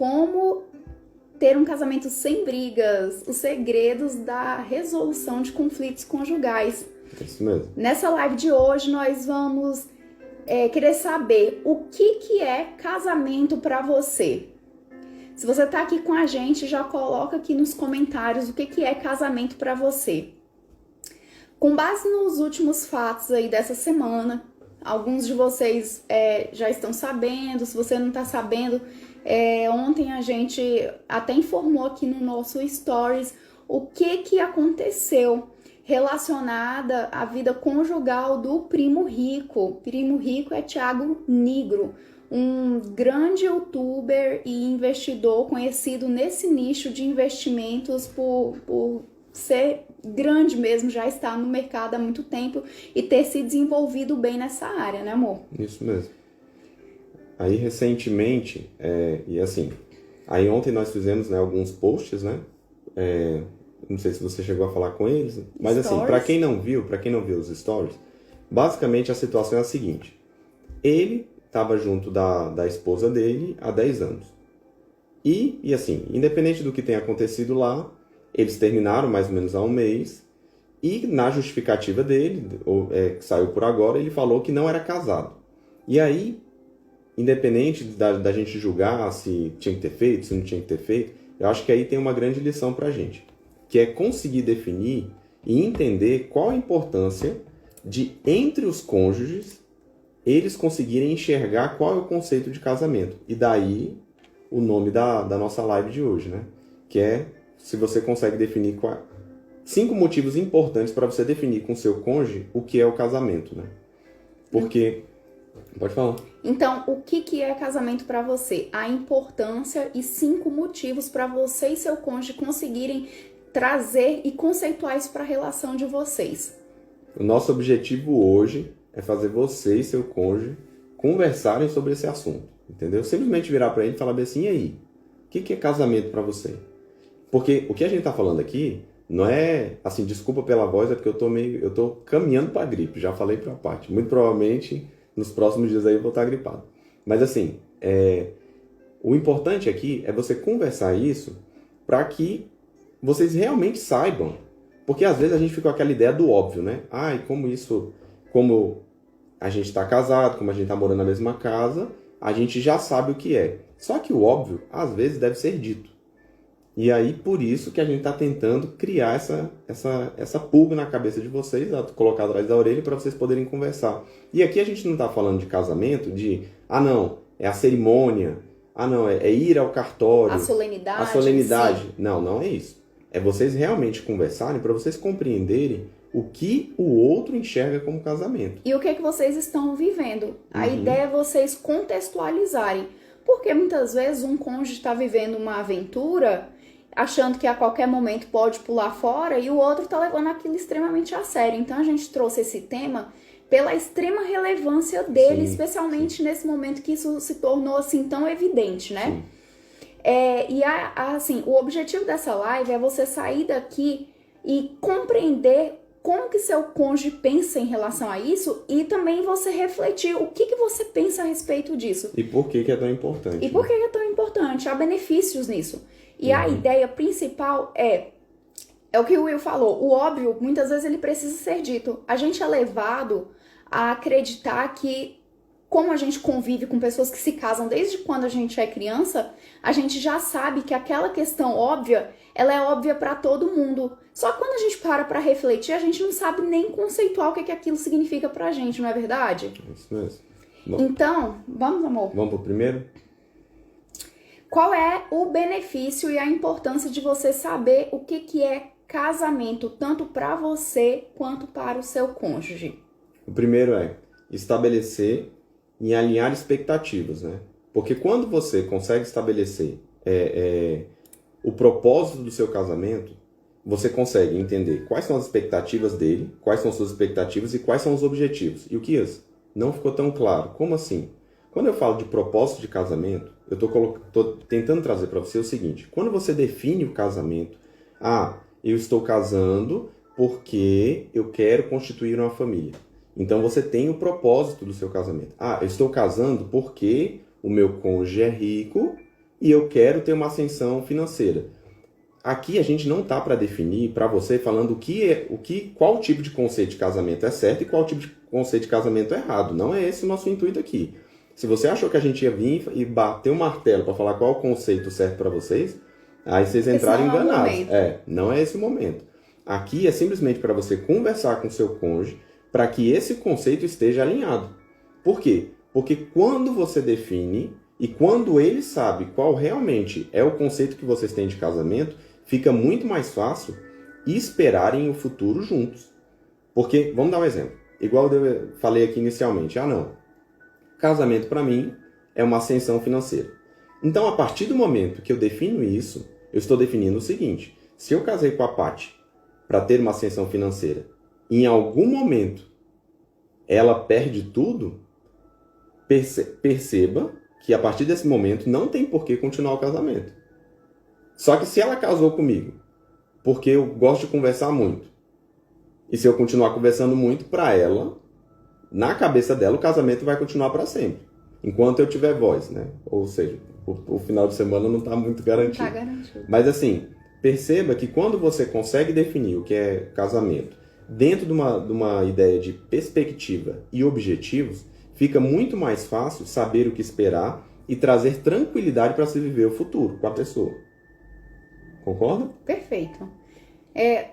como ter um casamento sem brigas, os segredos da resolução de conflitos conjugais. Isso mesmo. Nessa live de hoje nós vamos querer saber o que é casamento para você. Se você tá aqui com a gente, já coloca aqui nos comentários o que é casamento para você. Com base nos últimos fatos aí dessa semana, alguns de vocês já estão sabendo, se você não tá sabendo, ontem a gente até informou aqui no nosso Stories o que aconteceu relacionada à vida conjugal do Primo Rico. Primo Rico é Thiago Nigro, um grande youtuber e investidor conhecido nesse nicho de investimentos por ser grande mesmo, já está no mercado há muito tempo e ter se desenvolvido bem nessa área, né, amor? Isso mesmo. Aí recentemente, e assim, aí ontem nós fizemos, né, alguns posts, né, não sei se você chegou a falar com eles, mas Stories. assim, para quem não viu os stories, basicamente a situação é a seguinte: ele estava junto da esposa dele há 10 anos. E assim, independente do que tenha acontecido lá, eles terminaram mais ou menos há um mês, e na justificativa dele, que saiu por agora, ele falou que não era casado. E aí, independente da gente julgar se tinha que ter feito, se não tinha que ter feito, eu acho que aí tem uma grande lição pra gente, que é conseguir definir e entender qual a importância de, entre os cônjuges, eles conseguirem enxergar qual é o conceito de casamento. E daí o nome da nossa live de hoje, né? Que é se você consegue definir 5 motivos importantes para você definir com seu cônjuge o que é o casamento, né? Porque... Pode falar. Então, o que é casamento para você? A importância e 5 motivos para você e seu cônjuge conseguirem trazer e conceituar isso para a relação de vocês. O nosso objetivo hoje é fazer você e seu cônjuge conversarem sobre esse assunto, entendeu? Simplesmente virar para ele e falar assim: e aí, o que é casamento para você? Porque o que a gente tá falando aqui não é, assim, desculpa pela voz, é porque eu tô caminhando para gripe, já falei pra parte. Muito provavelmente nos próximos dias aí eu vou estar gripado. Mas assim, o importante aqui é você conversar isso para que vocês realmente saibam. Porque às vezes a gente fica com aquela ideia do óbvio, né? Como a gente está casado, como a gente está morando na mesma casa, a gente já sabe o que é. Só que o óbvio, às vezes, deve ser dito. E aí, por isso que a gente está tentando criar essa pulga na cabeça de vocês, colocar atrás da orelha para vocês poderem conversar. E aqui a gente não está falando de casamento, não, é a cerimônia, não, é ir ao cartório. A solenidade. A solenidade. Não é isso. É vocês realmente conversarem para vocês compreenderem o que o outro enxerga como casamento. E o que vocês estão vivendo. A ideia é vocês contextualizarem. Porque muitas vezes um cônjuge está vivendo uma aventura, achando que a qualquer momento pode pular fora, e o outro está levando aquilo extremamente a sério. Então a gente trouxe esse tema pela extrema relevância dele, especialmente nesse momento que isso se tornou assim tão evidente, né? Sim. Assim, o objetivo dessa live é você sair daqui e compreender como que seu cônjuge pensa em relação a isso, e também você refletir o que você pensa a respeito disso. E por que é tão importante. E por que é tão importante? Há benefícios nisso. E a ideia principal é o que o Will falou. O óbvio, muitas vezes, ele precisa ser dito. A gente é levado a acreditar que, como a gente convive com pessoas que se casam desde quando a gente é criança, a gente já sabe que aquela questão óbvia, ela é óbvia para todo mundo. Só que quando a gente para refletir, a gente não sabe nem conceituar o que aquilo significa pra gente, não é verdade? Isso mesmo. Então, vamos, amor? Vamos pro primeiro? Qual é o benefício e a importância de você saber o que é casamento, tanto para você quanto para o seu cônjuge? O primeiro é estabelecer e alinhar expectativas, né? Porque quando você consegue estabelecer o propósito do seu casamento, você consegue entender quais são as expectativas dele, quais são suas expectativas e quais são os objetivos. E o que não ficou tão claro. Como assim? Quando eu falo de propósito de casamento, eu estou tentando trazer para você o seguinte: quando você define o casamento, eu estou casando porque eu quero constituir uma família. Então você tem o propósito do seu casamento. Eu estou casando porque o meu cônjuge é rico e eu quero ter uma ascensão financeira. Aqui a gente não está para definir para você falando qual tipo de conceito de casamento é certo e qual tipo de conceito de casamento é errado. Não é esse o nosso intuito aqui. Se você achou que a gente ia vir e bater o martelo para falar qual é o conceito certo para vocês, aí vocês entraram enganados. Não é esse o momento. Aqui é simplesmente para você conversar com seu cônjuge para que esse conceito esteja alinhado. Por quê? Porque quando você define e quando ele sabe qual realmente é o conceito que vocês têm de casamento, fica muito mais fácil esperarem o futuro juntos. Porque, vamos dar um exemplo. Igual eu falei aqui inicialmente. Não. Casamento para mim é uma ascensão financeira. Então, a partir do momento que eu defino isso, eu estou definindo o seguinte. Se eu casei com a Paty para ter uma ascensão financeira, em algum momento ela perde tudo, perceba que a partir desse momento não tem por que continuar o casamento. Só que se ela casou comigo porque eu gosto de conversar muito, e se eu continuar conversando muito, para ela, na cabeça dela, o casamento vai continuar para sempre. Enquanto eu tiver voz, né? Ou seja, o final de semana não está muito garantido. Não tá garantido. Mas assim, perceba que quando você consegue definir o que é casamento dentro de uma ideia de perspectiva e objetivos, fica muito mais fácil saber o que esperar e trazer tranquilidade para se viver o futuro com a pessoa. Concorda? Perfeito.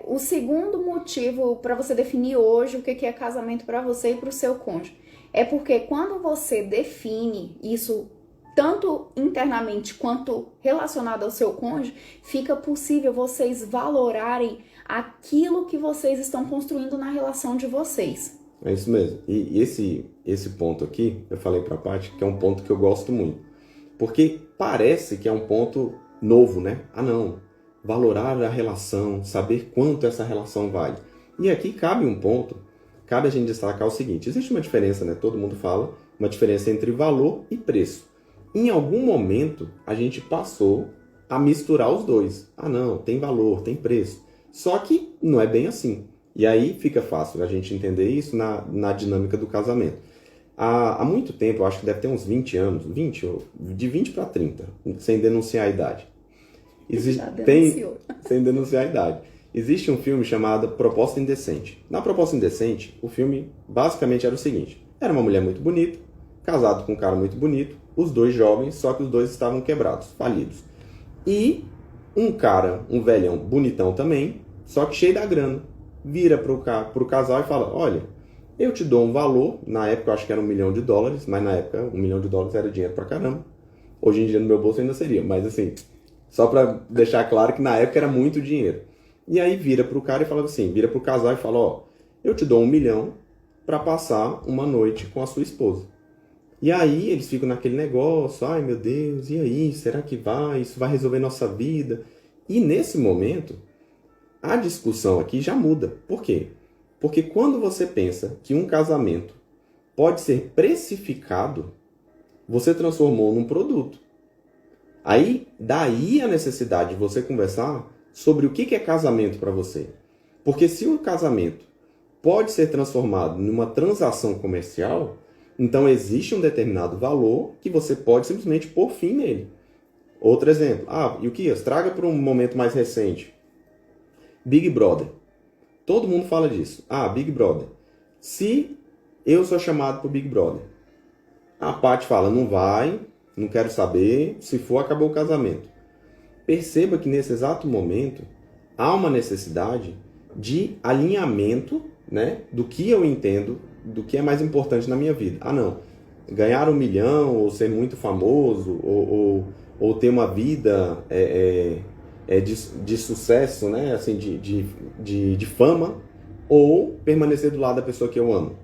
O segundo motivo para você definir hoje o que é casamento para você e para o seu cônjuge é porque quando você define isso tanto internamente quanto relacionado ao seu cônjuge, fica possível vocês valorarem aquilo que vocês estão construindo na relação de vocês. É isso mesmo. E esse ponto aqui, eu falei para a Paty, que é um ponto que eu gosto muito. Porque parece que é um ponto novo, né? Não. Valorar a relação, saber quanto essa relação vale. E aqui cabe um ponto, cabe a gente destacar o seguinte. Existe uma diferença, né? Todo mundo fala, uma diferença entre valor e preço. Em algum momento, a gente passou a misturar os dois. Não, tem valor, tem preço. Só que não é bem assim. E aí fica fácil a gente entender isso na dinâmica do casamento. Há muito tempo, eu acho que deve ter uns 20 anos, de 20 para 30, sem denunciar a idade. Sem denunciar a idade. Existe um filme chamado Proposta Indecente. Na Proposta Indecente, o filme basicamente era o seguinte. Era uma mulher muito bonita, casado com um cara muito bonito, os dois jovens, só que os dois estavam quebrados, falidos. E um cara, um velhão bonitão também, só que cheio da grana, vira pro casal e fala, olha, eu te dou um valor, na época eu acho que era $1 milhão, mas na época $1 milhão era dinheiro pra caramba. Hoje em dia no meu bolso ainda seria, mas assim, só pra deixar claro que na época era muito dinheiro. E aí vira pro cara e fala assim, vira pro casal e fala, eu te dou $1 milhão pra passar uma noite com a sua esposa. E aí eles ficam naquele negócio, ai meu Deus, e aí, será que isso vai resolver nossa vida? E nesse momento, a discussão aqui já muda. Por quê? Porque quando você pensa que um casamento pode ser precificado, você transformou num produto. Aí, daí a necessidade de você conversar sobre o que é casamento para você. Porque se o casamento pode ser transformado numa transação comercial, então existe um determinado valor que você pode simplesmente pôr fim nele. Outro exemplo. E o que? Traga para um momento mais recente. Big Brother. Todo mundo fala disso. Big Brother. Se eu sou chamado para o Big Brother, a Paty fala, não vai, não quero saber, se for, acabou o casamento. Perceba que nesse exato momento há uma necessidade de alinhamento, né, do que eu entendo, do que é mais importante na minha vida. Não, ganhar $1 milhão, ou ser muito famoso, ou ter uma vida de sucesso, né, assim, de fama, ou permanecer do lado da pessoa que eu amo.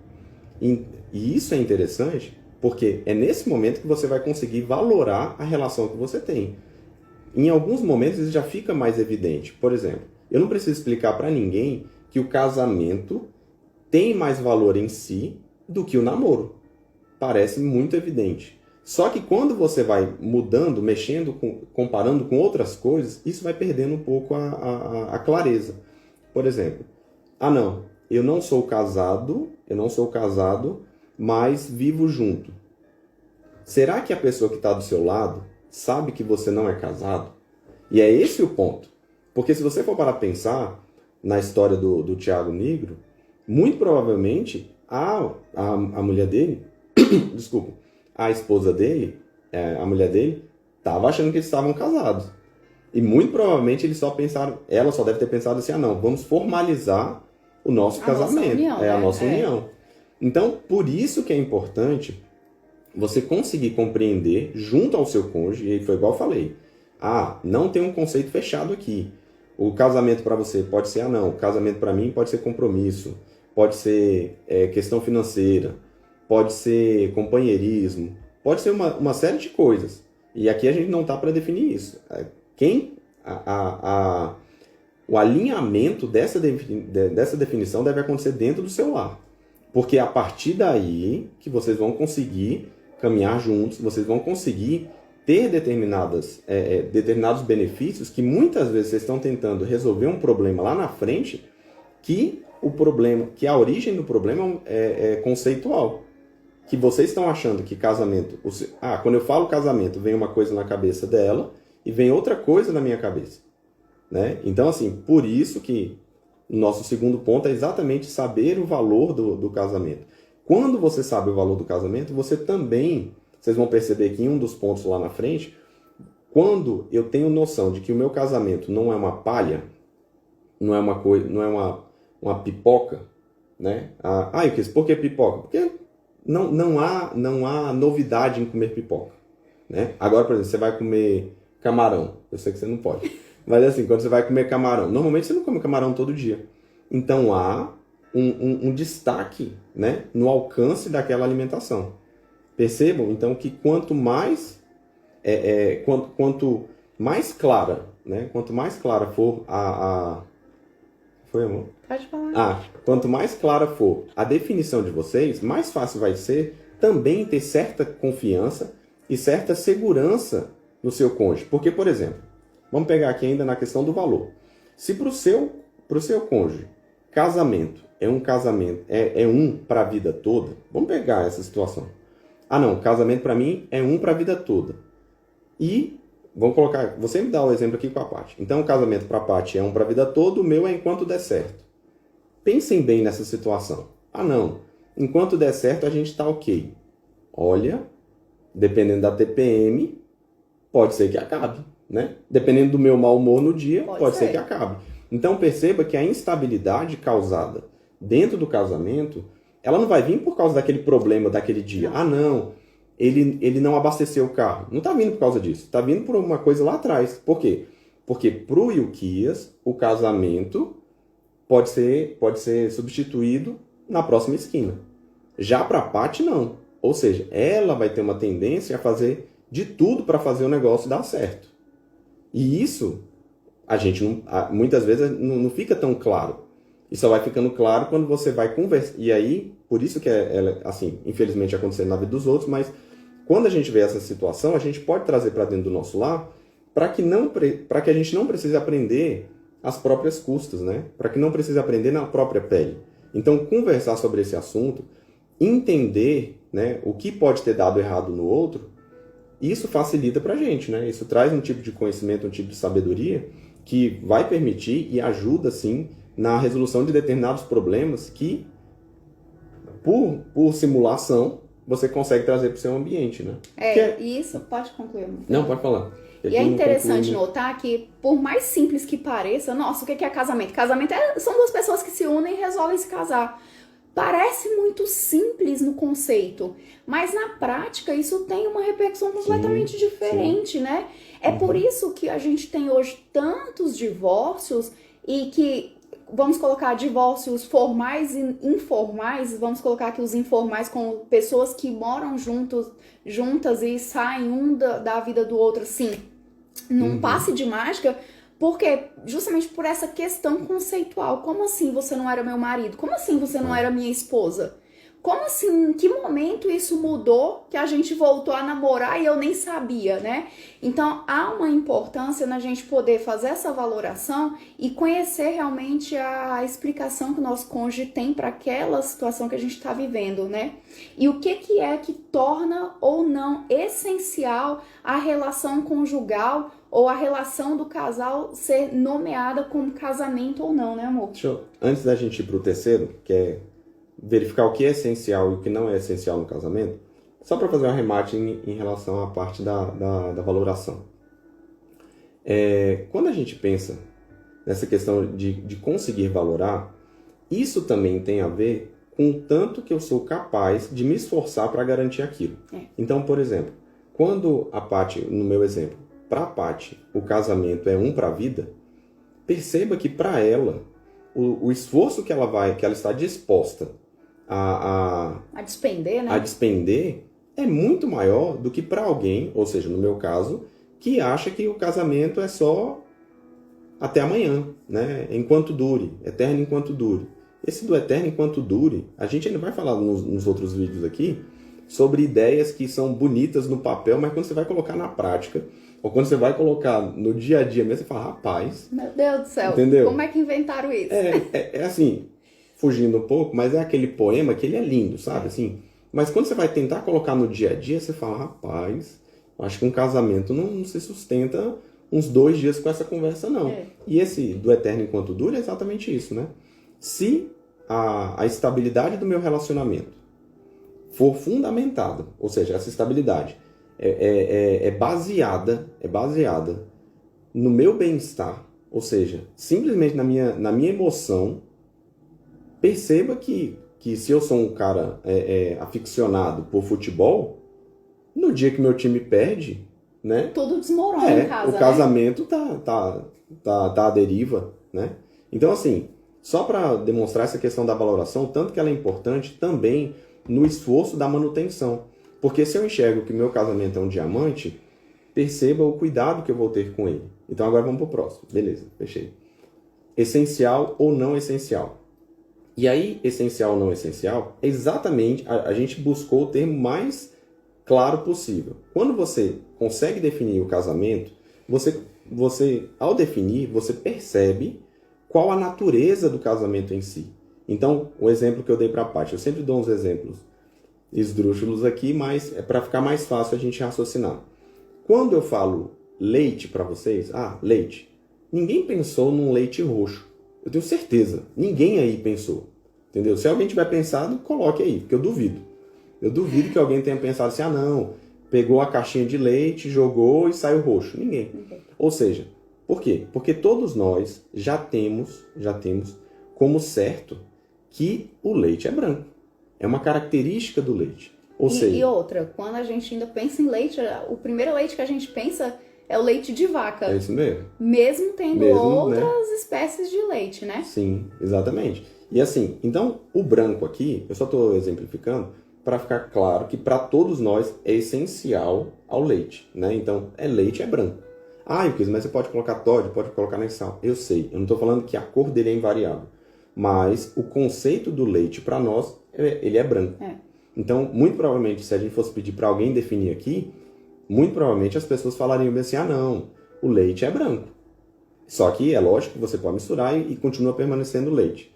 E isso é interessante, porque é nesse momento que você vai conseguir valorar a relação que você tem. Em alguns momentos isso já fica mais evidente. Por exemplo, eu não preciso explicar para ninguém que o casamento tem mais valor em si do que o namoro. Parece muito evidente. Só que quando você vai mudando, mexendo, comparando com outras coisas, isso vai perdendo um pouco a clareza. Por exemplo, não, eu não sou casado, mas vivo junto. Será que a pessoa que está do seu lado, sabe que você não é casado? E é esse o ponto. Porque se você for para pensar na história do Tiago Negro, muito provavelmente a mulher dele, desculpa, a esposa dele, a mulher dele, estava achando que eles estavam casados. E muito provavelmente ela só deve ter pensado assim, não, vamos formalizar o nosso casamento. A nossa união. Então, por isso que é importante você conseguir compreender junto ao seu cônjuge, e foi igual eu falei, não tem um conceito fechado aqui. O casamento para você pode ser, o casamento para mim pode ser compromisso, pode ser questão financeira, pode ser companheirismo, pode ser uma série de coisas. E aqui a gente não está para definir isso. O alinhamento dessa definição deve acontecer dentro do seu lar. Porque é a partir daí que vocês vão conseguir caminhar juntos, vocês vão conseguir ter determinados benefícios que muitas vezes vocês estão tentando resolver um problema lá na frente que a origem do problema é conceitual. Que vocês estão achando que casamento... quando eu falo casamento, vem uma coisa na cabeça dela e vem outra coisa na minha cabeça. Né? Então, assim, por isso que o nosso segundo ponto é exatamente saber o valor do casamento. Quando você sabe o valor do casamento, vocês vão perceber que em um dos pontos lá na frente, quando eu tenho noção de que o meu casamento não é uma palha, não é uma pipoca, né? Por que pipoca? Porque não há novidade em comer pipoca, né? Agora, por exemplo, você vai comer camarão. Eu sei que você não pode. Mas assim, quando você vai comer camarão, normalmente você não come camarão todo dia. Então há um destaque, né, no alcance daquela alimentação. Percebam, então, que quanto mais clara, né, quanto mais clara for Foi, amor? Pode falar. Quanto mais clara for a definição de vocês, mais fácil vai ser também ter certa confiança e certa segurança no seu cônjuge. Porque, por exemplo, vamos pegar aqui ainda na questão do valor. Se para o seu cônjuge, casamento é um casamento, é um para a vida toda, vamos pegar essa situação. Casamento para mim é um para a vida toda. E, vamos colocar, vou sempre dar o exemplo aqui com a Paty. Então, o casamento para a Paty é um para a vida toda, o meu é enquanto der certo. Pensem bem nessa situação. Enquanto der certo a gente está ok. Olha, dependendo da TPM, pode ser que acabe. Né? Dependendo do meu mau humor no dia, pode ser que acabe. Então perceba que a instabilidade causada dentro do casamento, ela não vai vir por causa daquele problema daquele dia. Ele não abasteceu o carro. Não está vindo por causa disso. Está vindo por uma coisa lá atrás. Por quê? Porque para o Ilquias, o casamento pode ser substituído na próxima esquina. Já para a Paty, não. Ou seja, ela vai ter uma tendência a fazer de tudo para fazer o negócio dar certo. E isso, a gente muitas vezes não fica tão claro. E só vai ficando claro quando você vai conversar. E aí, por isso que assim, infelizmente acontecendo na vida dos outros, mas quando a gente vê essa situação, a gente pode trazer para dentro do nosso lar para que a gente não precise aprender às próprias custas, né? Para que não precise aprender na própria pele. Então, conversar sobre esse assunto, entender, né, o que pode ter dado errado no outro, isso facilita pra gente, né? Isso traz um tipo de conhecimento, um tipo de sabedoria que vai permitir e ajuda, sim, na resolução de determinados problemas que, por simulação, você consegue trazer para o seu ambiente, né? E isso pode concluir. Não, pode falar. E é interessante notar que, por mais simples que pareça, o que é casamento? Casamento são duas pessoas que se unem e resolvem se casar. Parece muito simples no conceito, mas na prática isso tem uma repercussão completamente diferente, né? É por isso que a gente tem hoje tantos divórcios e que, vamos colocar divórcios formais e informais, vamos colocar aqui os informais com pessoas que moram juntas e saem da vida do outro, assim, num passe de mágica. Porque, justamente por essa questão conceitual, como assim você não era meu marido? Como assim você não era minha esposa? Como assim? Em que momento isso mudou que a gente voltou a namorar e eu nem sabia, né? Então há uma importância na gente poder fazer essa valoração e conhecer realmente a explicação que o nosso cônjuge tem para aquela situação que a gente está vivendo, né? E o que é que torna ou não essencial a relação conjugal ou a relação do casal ser nomeada como casamento ou não, né, amor? Antes da gente ir para o terceiro, que é verificar o que é essencial e o que não é essencial no casamento, só para fazer um arremate em relação à parte da valoração. Quando a gente pensa nessa questão de conseguir valorar, isso também tem a ver com o tanto que eu sou capaz de me esforçar para garantir aquilo. Então, por exemplo, quando a Paty, no meu exemplo, para a Paty, o casamento é um para a vida, perceba que para ela, o esforço que ela está disposta a despender, né? A despender é muito maior do que para alguém, ou seja, no meu caso, que acha que o casamento é só até amanhã, né? Enquanto dure, eterno enquanto dure. Esse do eterno enquanto dure, a gente ainda vai falar nos outros vídeos aqui sobre ideias que são bonitas no papel, mas quando você vai colocar na prática, ou quando você vai colocar no dia a dia mesmo, você fala, rapaz... Meu Deus do céu, entendeu? Como é que inventaram isso? É assim, fugindo um pouco, mas é aquele poema que ele é lindo, sabe? Assim, mas quando você vai tentar colocar no dia a dia, você fala, rapaz, acho que um casamento não se sustenta uns 2 dias com essa conversa, não. E esse do eterno enquanto dura é exatamente isso, né? Se a estabilidade do meu relacionamento for fundamentada, ou seja, essa estabilidade é baseada no meu bem-estar, ou seja, simplesmente na minha emoção, perceba que se eu sou um cara aficionado por futebol, no dia que meu time perde, né? Tudo desmorona em casa, o casamento tá à deriva, né? Então, assim, só para demonstrar essa questão da valoração, tanto que ela é importante também no esforço da manutenção. Porque se eu enxergo que meu casamento é um diamante, perceba o cuidado que eu vou ter com ele. Então agora vamos pro próximo. Beleza, fechei. Essencial ou não essencial? E aí, essencial ou não essencial, exatamente, a gente buscou o termo mais claro possível. Quando você consegue definir o casamento, você ao definir, você percebe qual a natureza do casamento em si. Então, o exemplo que eu dei para a Paty, eu sempre dou uns exemplos esdrúxulos aqui, mas é para ficar mais fácil a gente raciocinar. Quando eu falo leite para vocês, leite, ninguém pensou num leite roxo. Eu tenho certeza, ninguém aí pensou. Entendeu? Se alguém tiver pensado, coloque aí, porque eu duvido. Eu duvido que alguém tenha pensado assim, não, pegou a caixinha de leite, jogou e saiu roxo. Ninguém. Ou seja, por quê? Porque todos nós já temos como certo que o leite é branco. É uma característica do leite. E outra, quando a gente ainda pensa em leite, o primeiro leite que a gente pensa é o leite de vaca. É isso mesmo. Mesmo tendo outras espécies de leite, né? Sim, exatamente. E assim, então, o branco aqui, eu só estou exemplificando para ficar claro que para todos nós é essencial ao leite, né? Então, leite é branco. Mas você pode colocar Toddy, pode colocar nem sal. Eu sei, eu não estou falando que a cor dele é invariável. Mas o conceito do leite para nós, ele é branco. Então, muito provavelmente, se a gente fosse pedir para alguém definir aqui, muito provavelmente as pessoas falariam bem assim, não, o leite é branco. Só que é lógico que você pode misturar e continua permanecendo leite.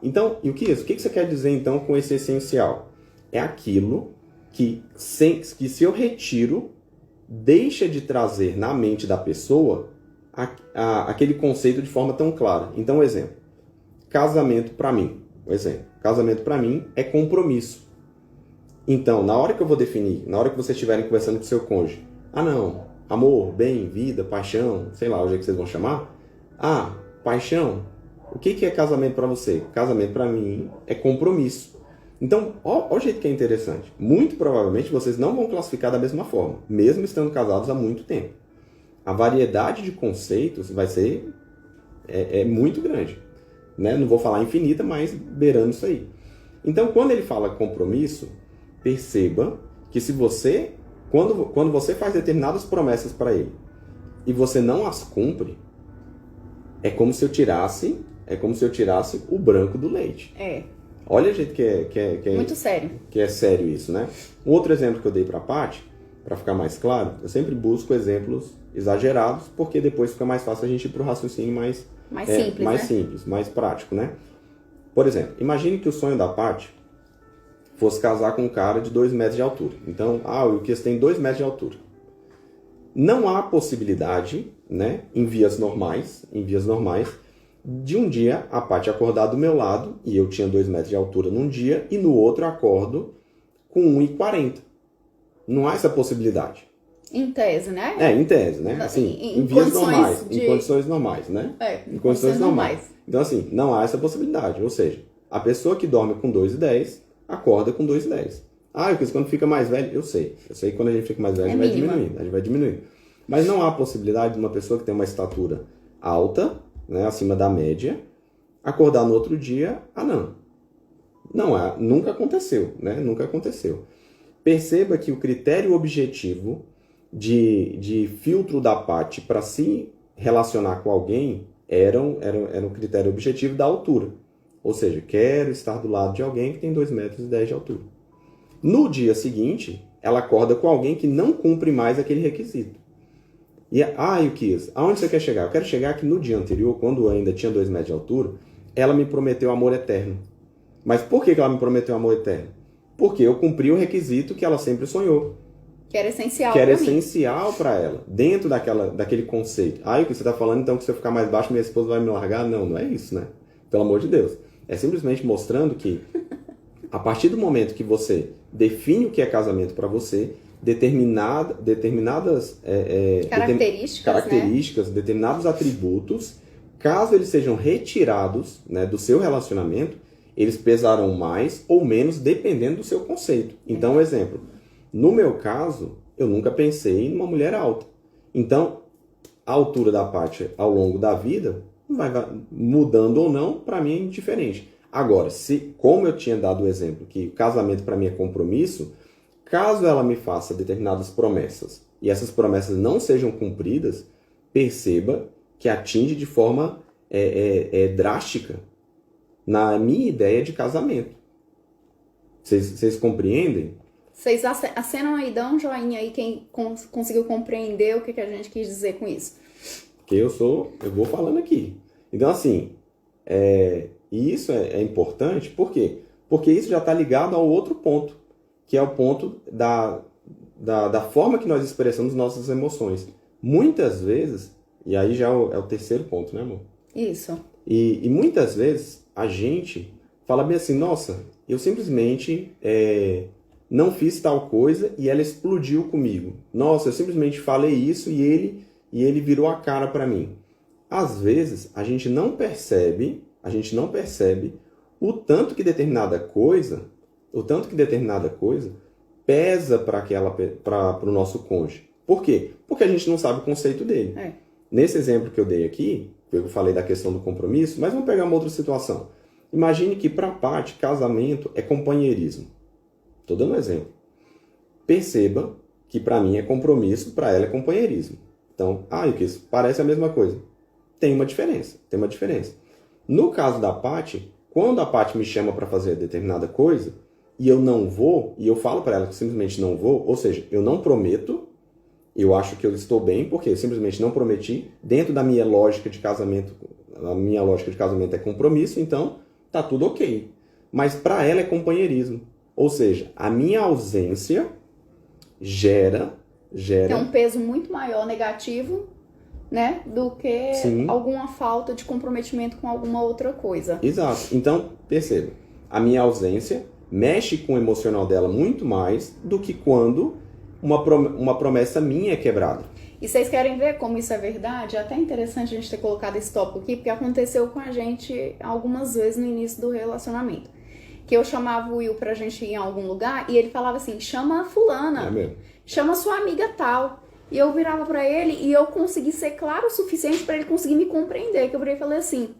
Então, e o que é isso? O que você quer dizer então com esse essencial? É aquilo que se eu retiro, deixa de trazer na mente da pessoa aquele conceito de forma tão clara. Então, um exemplo. Casamento para mim. Um exemplo. Casamento para mim é compromisso. Então, na hora que eu vou definir, na hora que vocês estiverem conversando com o seu cônjuge, não, amor, bem, vida, paixão, sei lá o jeito que vocês vão chamar. Paixão, o que é casamento para você? Casamento para mim é compromisso. Então, ó o jeito que é interessante. Muito provavelmente vocês não vão classificar da mesma forma, mesmo estando casados há muito tempo. A variedade de conceitos vai ser muito grande. Né? Não vou falar infinita, mas beirando isso aí. Então, quando ele fala compromisso, perceba que se você, quando você faz determinadas promessas para ele e você não as cumpre, é como se eu tirasse o branco do leite. Olha o jeito Muito sério. que é sério isso, né? Um outro exemplo que eu dei para a Paty, para ficar mais claro, eu sempre busco exemplos exagerados, porque depois fica mais fácil a gente ir para o raciocínio mais simples, mais né? simples, mais prático, né? Por exemplo, imagine que o sonho da Paty fosse casar com um cara de 2 metros de altura. Então, o Wilkes tem 2 metros de altura. Não há possibilidade, né, em vias normais, de um dia a Paty acordar do meu lado, e eu tinha 2 metros de altura num dia, e no outro eu acordo com 1,40. Não há essa possibilidade. Em tese, né? Em tese, né? Assim, em vias normais, em condições normais, né? Em condições normais. Então, assim, não há essa possibilidade. Ou seja, a pessoa que dorme com 2,10 acorda com 2,10. Quando fica mais velho, eu sei que quando a gente fica mais velho, a gente vai diminuindo. Mas não há possibilidade de uma pessoa que tem uma estatura alta, né, acima da média, acordar no outro dia, não há, nunca aconteceu, né? Nunca aconteceu. Perceba que o critério objetivo de filtro da Paty para se relacionar com alguém era um critério objetivo da altura. Ou seja, quero estar do lado de alguém que tem 2,10 metros de altura. No dia seguinte, ela acorda com alguém que não cumpre mais aquele requisito. E, Wilkes, aonde você quer chegar? Eu quero chegar que no dia anterior, quando eu ainda tinha 2 metros de altura, ela me prometeu amor eterno. Mas por que ela me prometeu amor eterno? Porque eu cumpri o requisito que ela sempre sonhou. Que era essencial Que era pra mim. essencial para ela, dentro daquele conceito. O que você está falando, então, que se eu ficar mais baixo, minha esposa vai me largar? Não é isso, né? Pelo amor de Deus. É simplesmente mostrando que, a partir do momento que você define o que é casamento para você, determinadas características, né? determinados atributos, caso eles sejam retirados, né, do seu relacionamento, eles pesarão mais ou menos dependendo do seu conceito. Então, exemplo, no meu caso, eu nunca pensei numa mulher alta. Então, a altura da Paty ao longo da vida vai mudando ou não, para mim é indiferente. Agora, como eu tinha dado o exemplo que casamento para mim é compromisso, caso ela me faça determinadas promessas e essas promessas não sejam cumpridas, perceba que atinge de forma drástica na minha ideia de casamento. Vocês compreendem? Vocês acenam aí, dão um joinha aí quem conseguiu compreender o que a gente quis dizer com isso. Que eu vou falando aqui. Então, assim, isso é importante, por quê? Porque isso já está ligado ao outro ponto, que é o ponto da forma que nós expressamos nossas emoções. Muitas vezes, e aí já é o terceiro ponto, né, amor? Isso. E muitas vezes a gente fala bem assim, nossa, eu simplesmente não fiz tal coisa e ela explodiu comigo. Nossa, eu simplesmente falei isso e ele virou a cara para mim. Às vezes, a gente não percebe o tanto que determinada coisa pesa para o nosso cônjuge. Por quê? Porque a gente não sabe o conceito dele. Nesse exemplo que eu dei aqui, eu falei da questão do compromisso, mas vamos pegar uma outra situação. Imagine que para a Paty, casamento é companheirismo. Estou dando um exemplo. Perceba que para mim é compromisso, para ela é companheirismo. Então, isso parece a mesma coisa. Tem uma diferença. No caso da Paty, quando a Paty me chama para fazer determinada coisa, e eu não vou, e eu falo para ela que simplesmente não vou, ou seja, eu não prometo, eu acho que eu estou bem, porque eu simplesmente não prometi, dentro da minha lógica de casamento, a minha lógica de casamento é compromisso, então tá tudo ok. Mas para ela é companheirismo. Ou seja, a minha ausência gera... Tem um peso muito maior negativo, né, do que alguma falta de comprometimento com alguma outra coisa. Exato. Então, perceba, a minha ausência mexe com o emocional dela muito mais do que quando uma promessa minha é quebrada. E vocês querem ver como isso é verdade? É até interessante a gente ter colocado esse tópico aqui, porque aconteceu com a gente algumas vezes no início do relacionamento. Que eu chamava o Will pra gente ir em algum lugar e ele falava assim, chama a fulana, chama sua amiga tal. E eu virava pra ele e eu consegui ser claro o suficiente pra ele conseguir me compreender. Que eu virei e falei assim,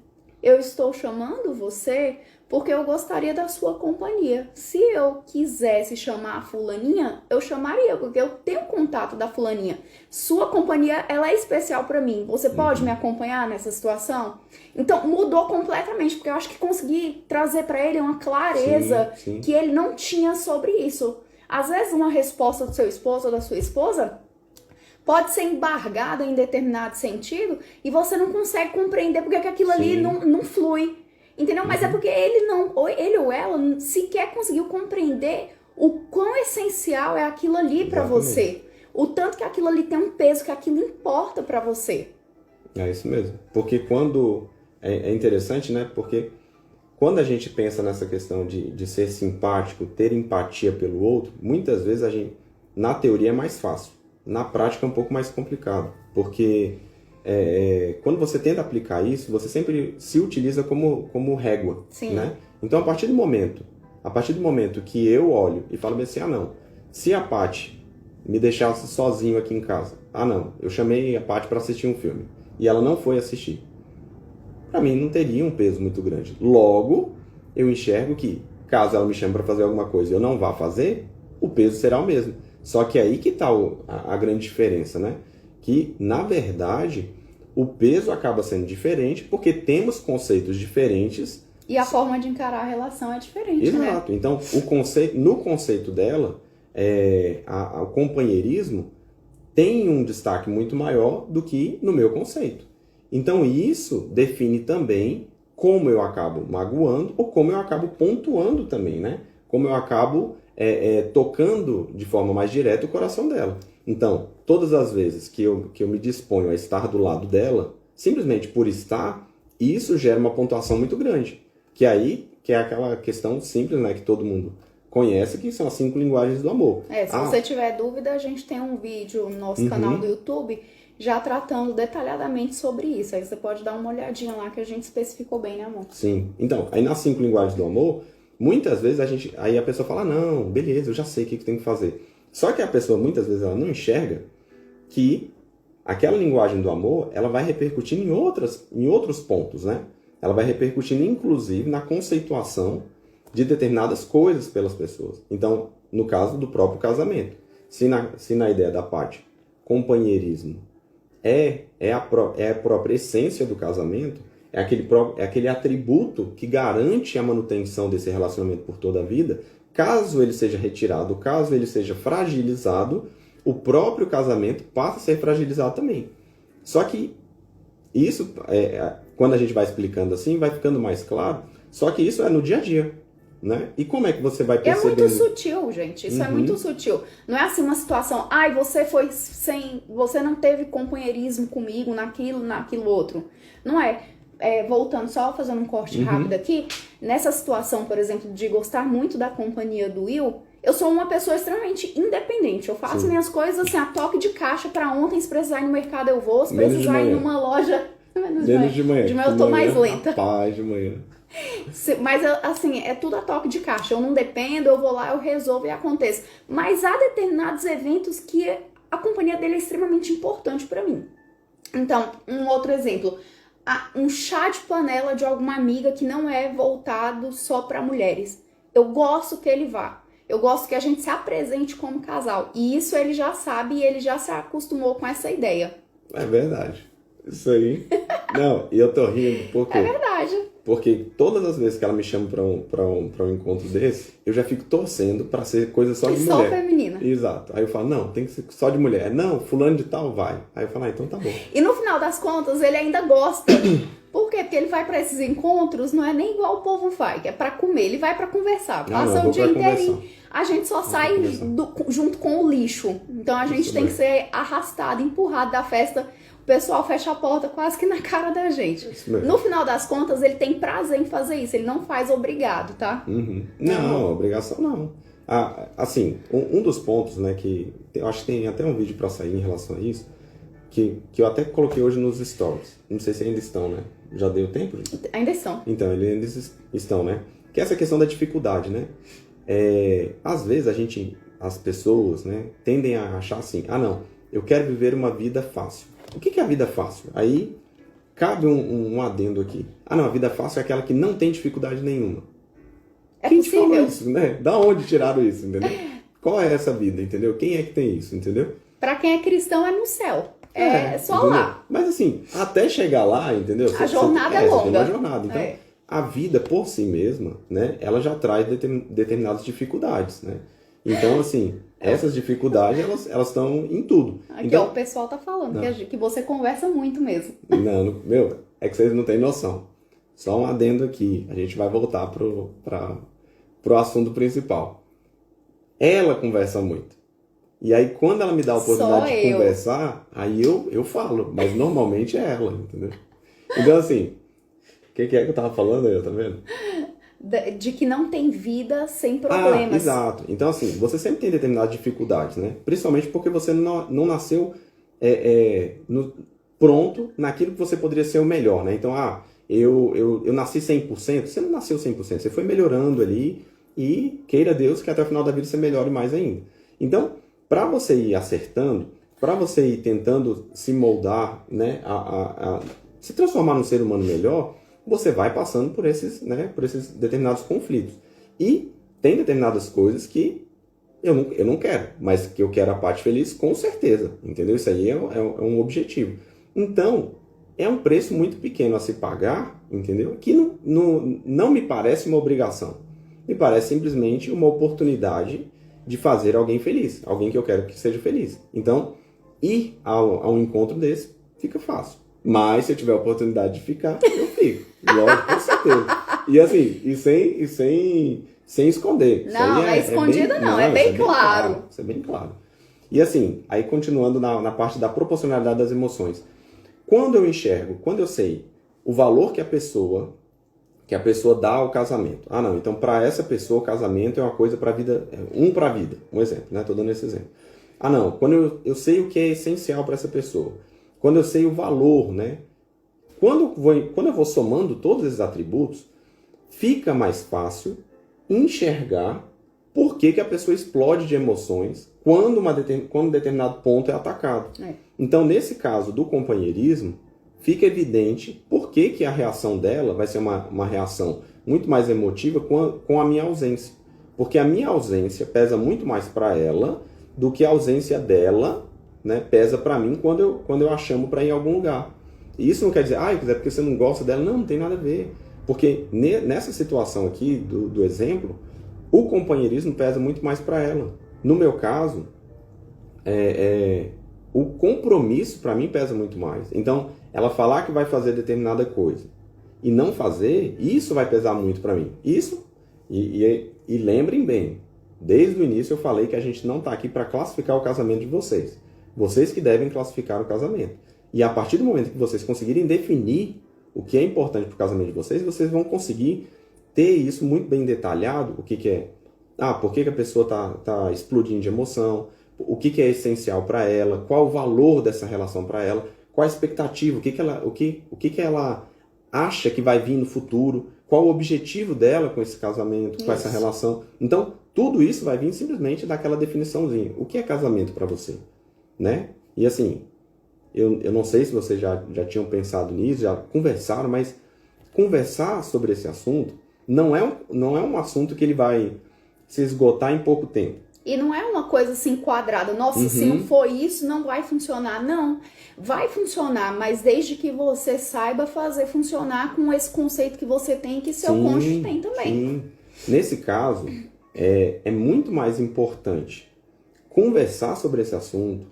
eu estou chamando você porque eu gostaria da sua companhia. Se eu quisesse chamar a fulaninha, eu chamaria, porque eu tenho contato da fulaninha. Sua companhia, ela é especial pra mim. Você pode me acompanhar nessa situação? Então, mudou completamente, porque eu acho que consegui trazer pra ele uma clareza Sim, sim. que ele não tinha sobre isso. Às vezes, uma resposta do seu esposo ou da sua esposa pode ser embargada em determinado sentido e você não consegue compreender porque que aquilo ali Sim. não flui. Entendeu? Mas é porque ele ou ela sequer conseguiu compreender o quão essencial é aquilo ali pra Exatamente. você. O tanto que aquilo ali tem um peso, que aquilo importa pra você. É isso mesmo. Porque quando... É interessante, né? Porque quando a gente pensa nessa questão de ser simpático, ter empatia pelo outro, muitas vezes a gente, na teoria é mais fácil. Na prática é um pouco mais complicado. Porque quando você tenta aplicar isso, você sempre se utiliza como régua. Sim. Né? Então, a partir do momento que eu olho e falo assim, ah não, se a Paty me deixasse sozinho aqui em casa, ah não, eu chamei a Paty para assistir um filme e ela não foi assistir, para mim não teria um peso muito grande. Logo, eu enxergo que, caso ela me chame para fazer alguma coisa e eu não vá fazer, o peso será o mesmo. Só que aí que está a grande diferença, né? Que, na verdade, o peso acaba sendo diferente porque temos conceitos diferentes. E a forma de encarar a relação é diferente, né? Exato. Então, no conceito dela, o companheirismo tem um destaque muito maior do que no meu conceito. Então, isso define também como eu acabo magoando ou como eu acabo pontuando também, né? Como eu acabo tocando de forma mais direta o coração dela. Então, todas as vezes que eu me disponho a estar do lado dela, simplesmente por estar, isso gera uma pontuação muito grande. Que é aquela questão simples, né, que todo mundo conhece, que são as 5 linguagens do amor. Se você tiver dúvida, a gente tem um vídeo no nosso canal do YouTube já tratando detalhadamente sobre isso. Aí você pode dar uma olhadinha lá que a gente especificou bem, né, amor? Sim. Então, aí nas 5 linguagens do amor, muitas vezes aí a pessoa fala, não, beleza, eu já sei o que tem que fazer. Só que a pessoa, muitas vezes, ela não enxerga que aquela linguagem do amor, ela vai repercutindo em outros pontos, né? Ela vai repercutindo, inclusive, na conceituação de determinadas coisas pelas pessoas. Então, no caso do próprio casamento. Se na ideia da Paty, companheirismo é a própria essência do casamento, é aquele atributo que garante a manutenção desse relacionamento por toda a vida. Caso ele seja retirado, caso ele seja fragilizado, o próprio casamento passa a ser fragilizado também. Só que isso, quando a gente vai explicando assim, vai ficando mais claro, só que isso é no dia a dia, né? E como é que você vai percebendo? É muito sutil, gente, isso é muito sutil. Não é assim uma situação, você não teve companheirismo comigo naquilo outro. Não é. Voltando, só fazendo um corte rápido aqui, nessa situação, por exemplo, de gostar muito da companhia do Will, eu sou uma pessoa extremamente independente. Eu faço minhas coisas assim, a toque de caixa pra ontem. Se precisar ir no mercado, eu vou. Se precisar ir numa loja... Menos de manhã. De manhã eu tô mais lenta. Rapaz, de manhã. Mas, assim, é tudo a toque de caixa. Eu não dependo, eu vou lá, eu resolvo e acontece. Mas há determinados eventos que a companhia dele é extremamente importante pra mim. Então, um outro exemplo. Um chá de panela de alguma amiga que não é voltado só pra mulheres. Eu gosto que ele vá. Eu gosto que a gente se apresente como casal. E isso ele já sabe e ele já se acostumou com essa ideia. É verdade. Isso aí. Não, e eu tô rindo porque... É verdade. Porque todas as vezes que ela me chama pra um encontro desse, eu já fico torcendo pra ser coisa só de mulher. Só feminina. Exato. Aí eu falo, não, tem que ser só de mulher. Não, fulano de tal vai. Aí eu falo, então tá bom. E no final das contas, ele ainda gosta. Por quê? Porque ele vai pra esses encontros, não é nem igual o povo vai, que é pra comer. Ele vai pra conversar. Passa o dia inteirinho. A gente só sai junto com o lixo. Então a gente tem que ser arrastado, empurrado da festa. O pessoal fecha a porta quase que na cara da gente. No final das contas, ele tem prazer em fazer isso. Ele não faz obrigado, tá? Não, obrigação não. Assim, um dos pontos, né, que eu acho que tem até um vídeo pra sair em relação a isso, que eu até coloquei hoje nos stories. Não sei se ainda estão, né? Já deu tempo? Ainda estão. Então, eles ainda estão, né? Que é essa questão da dificuldade, né? Às vezes as pessoas, né, tendem a achar assim, não, eu quero viver uma vida fácil. O que é a vida fácil? Aí cabe um adendo aqui. Ah, não, a vida fácil é aquela que não tem dificuldade nenhuma. É Quem te falou possível. isso, né? Da onde tiraram isso, entendeu? Qual é essa vida, entendeu? Quem é que tem isso, entendeu? Pra quem é cristão é no céu. É só entendeu? lá. Mas assim, até chegar lá, entendeu? A jornada é longa. Você tem uma jornada. Então, É. a vida por si mesma, né? Ela já traz determinadas dificuldades, né? Então, assim, essas dificuldades, elas estão em tudo. Aqui, Então, ó, o pessoal tá falando Não. que você conversa muito mesmo. não, meu, é que vocês não têm noção. Só um adendo aqui. A gente vai voltar pro assunto principal. Ela conversa muito. E aí, quando ela me dá a oportunidade Só de eu. conversar, aí eu falo. Mas normalmente é ela, entendeu? Então, assim, o que é que eu tava falando aí, tá vendo? De que não tem vida sem Ah, problemas. exato. Então, assim, você sempre tem determinadas dificuldades, né? Principalmente porque você não nasceu pronto naquilo que você poderia ser o melhor, né? Então, eu nasci 100%. Você não nasceu 100%. Você foi melhorando ali e queira Deus que até o final da vida você melhore mais ainda. Então, para você ir acertando, para você ir tentando se moldar, né? Se transformar num ser humano melhor, você vai passando por esses determinados conflitos. E tem determinadas coisas que eu não quero, mas que eu quero a parte feliz com certeza, entendeu? Isso aí é um objetivo. Então, é um preço muito pequeno a se pagar, entendeu? Que não me parece uma obrigação. Me parece simplesmente uma oportunidade de fazer alguém feliz, alguém que eu quero que seja feliz. Então, ir a um encontro desse fica fácil. Mas se eu tiver a oportunidade de ficar, eu fico. Logo, com certeza. E assim, sem esconder. Isso Não, aí não é escondido não, é bem claro. Isso é bem claro. E assim, aí continuando na parte da proporcionalidade das emoções. Quando eu enxergo, quando eu sei o valor que a pessoa dá ao casamento. Ah, não, então para essa pessoa o casamento é uma coisa para a vida, para a vida. Um exemplo, né? Tô dando esse exemplo. Ah, não, quando eu sei o que é essencial para essa pessoa. Quando eu sei o valor, né? Quando eu vou somando todos esses atributos, fica mais fácil enxergar por que a pessoa explode de emoções quando um determinado ponto é atacado. Então, nesse caso do companheirismo, fica evidente por que a reação dela vai ser uma reação muito mais emotiva com a minha ausência. Porque a minha ausência pesa muito mais para ela do que a ausência dela, né, pesa para mim quando eu a chamo para ir em algum lugar. E isso não quer dizer, é porque você não gosta dela. Não tem nada a ver. Porque nessa situação aqui do exemplo, o companheirismo pesa muito mais para ela. No meu caso, o compromisso para mim pesa muito mais. Então, ela falar que vai fazer determinada coisa e não fazer, isso vai pesar muito para mim. Isso, e lembrem bem, desde o início eu falei que a gente não está aqui para classificar o casamento de vocês. Vocês que devem classificar o casamento. E a partir do momento que vocês conseguirem definir o que é importante para o casamento de vocês, vocês vão conseguir ter isso muito bem detalhado, o que é. Por que a pessoa está explodindo de emoção, o que é essencial para ela, qual o valor dessa relação para ela, qual a expectativa, o que ela acha que vai vir no futuro, qual o objetivo dela com esse casamento, com essa relação. Então, tudo isso vai vir simplesmente daquela definiçãozinha. O que é casamento para você? Né? E assim, eu não sei se vocês já tinham pensado nisso, já conversaram, mas conversar sobre esse assunto não é um assunto que ele vai se esgotar em pouco tempo. E não é uma coisa assim quadrada. Nossa, se não for isso, não vai funcionar. Não, vai funcionar, mas desde que você saiba fazer funcionar com esse conceito que você tem e que seu cônjuge tem também. Sim. Nesse caso, é muito mais importante conversar sobre esse assunto,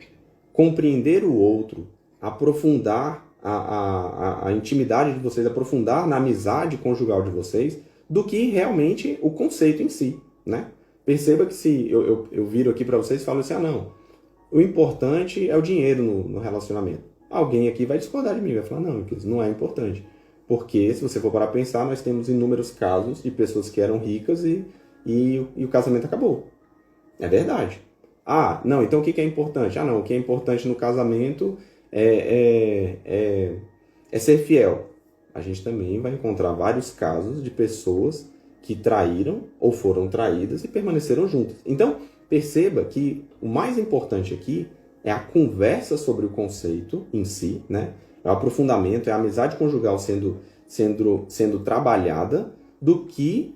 compreender o outro, aprofundar a intimidade de vocês, aprofundar na amizade conjugal de vocês, do que realmente o conceito em si, né? Perceba que se eu viro aqui para vocês e falo assim, não, o importante é o dinheiro no relacionamento. Alguém aqui vai discordar de mim, vai falar, não, isso não é importante. Porque se você for parar a pensar, nós temos inúmeros casos de pessoas que eram ricas e o casamento acabou. É verdade. Não, então o que é importante? Não, o que é importante no casamento é ser fiel. A gente também vai encontrar vários casos de pessoas que traíram ou foram traídas e permaneceram juntas. Então, perceba que o mais importante aqui é a conversa sobre o conceito em si, né? É o aprofundamento, é a amizade conjugal sendo trabalhada, do que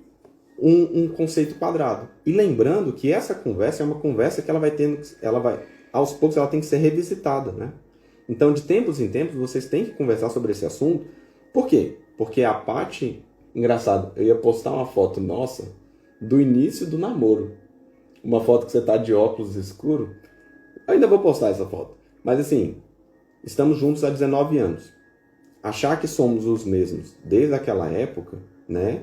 um conceito quadrado. E lembrando que essa conversa é uma conversa que aos poucos ela tem que ser revisitada, né? Então, de tempos em tempos, vocês têm que conversar sobre esse assunto. Por quê? Porque a parte... Engraçado, eu ia postar uma foto nossa do início do namoro. Uma foto que você tá de óculos escuro. Eu ainda vou postar essa foto. Mas assim, estamos juntos há 19 anos. Achar que somos os mesmos desde aquela época, né?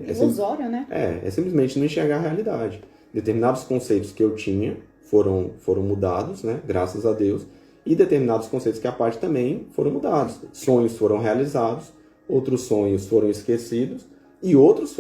Ilusório, né? É simplesmente não enxergar a realidade. Determinados conceitos que eu tinha foram mudados, né? Graças a Deus. E determinados conceitos que a parte também foram mudados. Sonhos foram realizados, outros sonhos foram esquecidos e outros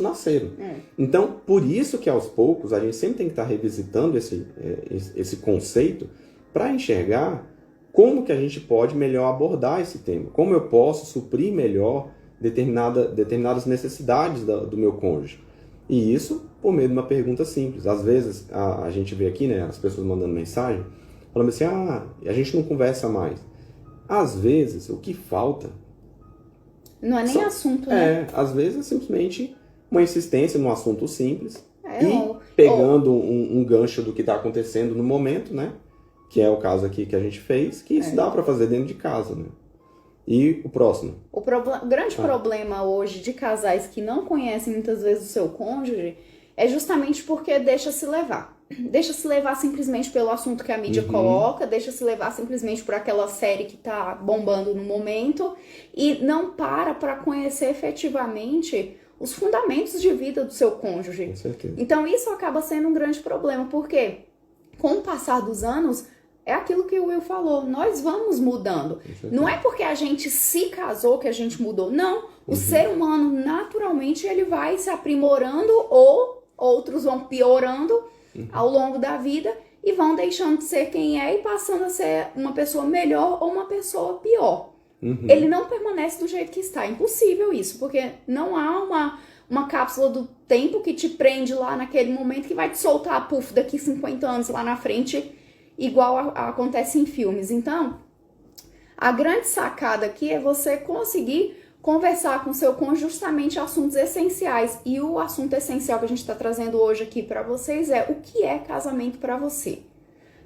nasceram. Então, por isso que aos poucos a gente sempre tem que estar revisitando esse conceito para enxergar como que a gente pode melhor abordar esse tema, como eu posso suprir melhor determinadas necessidades do meu cônjuge. E isso por meio de uma pergunta simples. Às vezes a gente vê aqui, né, as pessoas mandando mensagem, falando assim, a gente não conversa mais. Às vezes, o que falta... Não é nem assunto, né? Às vezes é simplesmente uma insistência num assunto simples pegando um gancho do que está acontecendo no momento, né? Que é o caso aqui que a gente fez, que isso dá para fazer dentro de casa, né? E o próximo? O grande problema hoje de casais que não conhecem muitas vezes o seu cônjuge é justamente porque deixa se levar. Deixa se levar simplesmente pelo assunto que a mídia coloca, deixa se levar simplesmente por aquela série que tá bombando no momento e não para conhecer efetivamente os fundamentos de vida do seu cônjuge. Com certeza. Então isso acaba sendo um grande problema, porque com o passar dos anos, é aquilo que o Will falou, nós vamos mudando. Não é porque a gente se casou que a gente mudou, não. O ser humano, naturalmente, ele vai se aprimorando ou outros vão piorando ao longo da vida e vão deixando de ser quem é e passando a ser uma pessoa melhor ou uma pessoa pior. Ele não permanece do jeito que está. É impossível isso, porque não há uma cápsula do tempo que te prende lá naquele momento que vai te soltar, puf, daqui 50 anos lá na frente, igual acontece em filmes. Então, a grande sacada aqui é você conseguir conversar com seu cônjuge justamente assuntos essenciais. E o assunto essencial que a gente está trazendo hoje aqui para vocês é o que é casamento para você,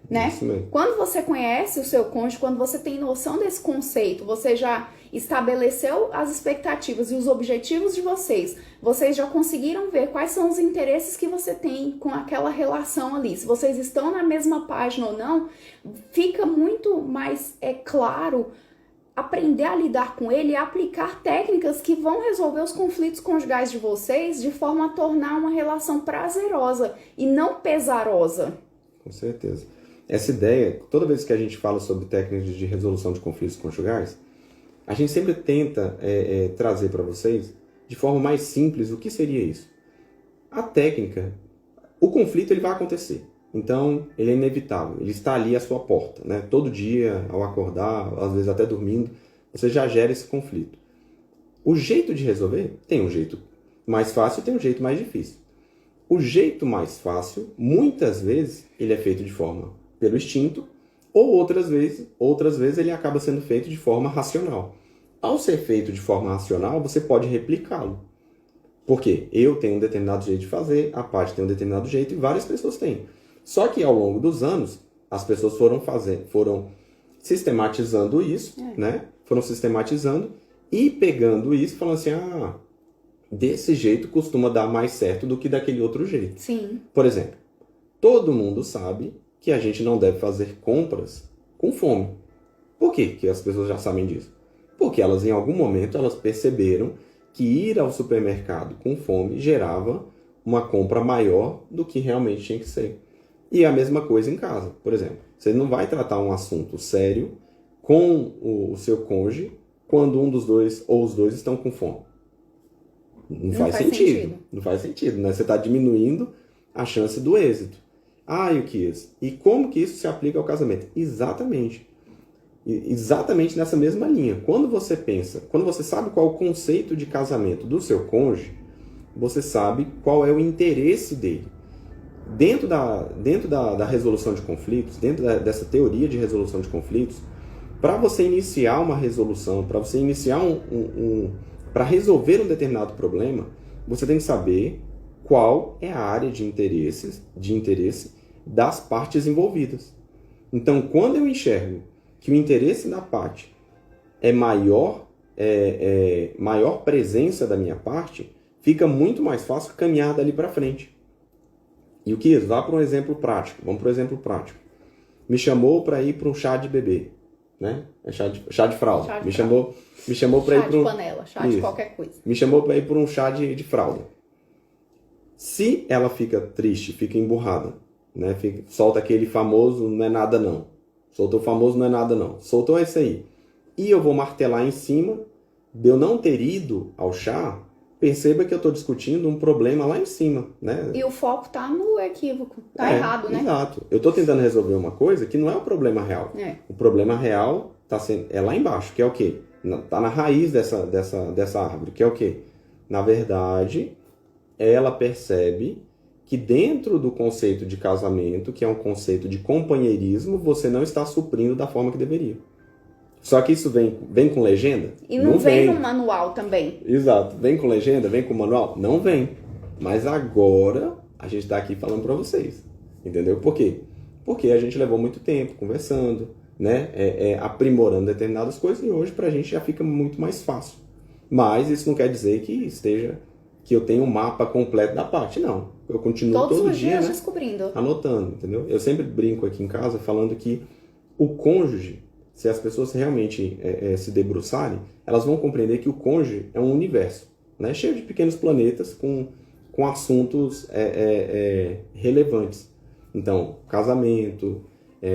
né? Quando você conhece o seu cônjuge, quando você tem noção desse conceito, você já estabeleceu as expectativas e os objetivos de vocês já conseguiram ver quais são os interesses que você tem com aquela relação ali. Se vocês estão na mesma página ou não, fica muito mais claro aprender a lidar com ele e aplicar técnicas que vão resolver os conflitos conjugais de vocês de forma a tornar uma relação prazerosa e não pesarosa. Com certeza. Essa ideia, toda vez que a gente fala sobre técnicas de resolução de conflitos conjugais, a gente sempre tenta trazer para vocês, de forma mais simples, o que seria isso. A técnica, o conflito ele vai acontecer. Então, ele é inevitável, ele está ali à sua porta, né? Todo dia, ao acordar, às vezes até dormindo, você já gera esse conflito. O jeito de resolver tem um jeito mais fácil e tem um jeito mais difícil. O jeito mais fácil, muitas vezes, ele é feito de forma pelo instinto, ou outras vezes ele acaba sendo feito de forma racional. Ao ser feito de forma racional, você pode replicá-lo. Porque eu tenho um determinado jeito de fazer, a parte tem um determinado jeito e várias pessoas têm. Só que ao longo dos anos, as pessoas foram sistematizando isso, né? Foram sistematizando e pegando isso e falando assim, desse jeito costuma dar mais certo do que daquele outro jeito. Sim. Por exemplo, todo mundo sabe que a gente não deve fazer compras com fome. Por quê que as pessoas já sabem disso? Porque elas, em algum momento, elas perceberam que ir ao supermercado com fome gerava uma compra maior do que realmente tinha que ser. E a mesma coisa em casa. Por exemplo, você não vai tratar um assunto sério com o seu cônjuge quando um dos dois ou os dois estão com fome. Não faz sentido. Não faz sentido, né? Você está diminuindo a chance do êxito. E o que é isso? E como que isso se aplica ao casamento? Exatamente nessa mesma linha. Quando você sabe qual é o conceito de casamento do seu cônjuge, você sabe qual é o interesse dele. da resolução de conflitos, dessa teoria de resolução de conflitos, para você iniciar uma resolução, para você iniciar para resolver um determinado problema, você tem que saber qual é a área de interesse das partes envolvidas. Então, quando eu enxergo que o interesse da parte é maior presença da minha parte, fica muito mais fácil caminhar dali para frente. E o que é? Vá para um exemplo prático. Vamos para um exemplo prático. Me chamou para ir para um chá de bebê, né? É chá de fralda. Me chamou para ir para um chá de panela, chá de qualquer coisa. Me chamou para ir para um chá de fralda. Se ela fica triste, fica emburrada, né? Solta aquele famoso não é nada não. Soltou o famoso não é nada não. Soltou esse aí. E eu vou martelar em cima de eu não ter ido ao chá. Perceba que eu estou discutindo um problema lá em cima, né? E o foco está no equívoco, está errado, né? Exato. Eu estou tentando resolver uma coisa que não é o problema real. O problema real é lá embaixo, que é o quê? Está na raiz dessa árvore, que é o quê? Na verdade, ela percebe que dentro do conceito de casamento, que é um conceito de companheirismo, você não está suprindo da forma que deveria. Só que isso vem com legenda? E não vem no manual também. Exato. Vem com legenda? Vem com manual? Não vem. Mas agora a gente está aqui falando para vocês. Entendeu? Por quê? Porque a gente levou muito tempo conversando, né? Aprimorando determinadas coisas e hoje para a gente já fica muito mais fácil. Mas isso não quer dizer que eu tenho um mapa completo da parte, não. Eu continuo todo dia, né, descobrindo. Anotando, entendeu? Eu sempre brinco aqui em casa falando que o cônjuge, se as pessoas realmente se debruçarem, elas vão compreender que o cônjuge é um universo, né? Cheio de pequenos planetas com assuntos relevantes. Então, casamento,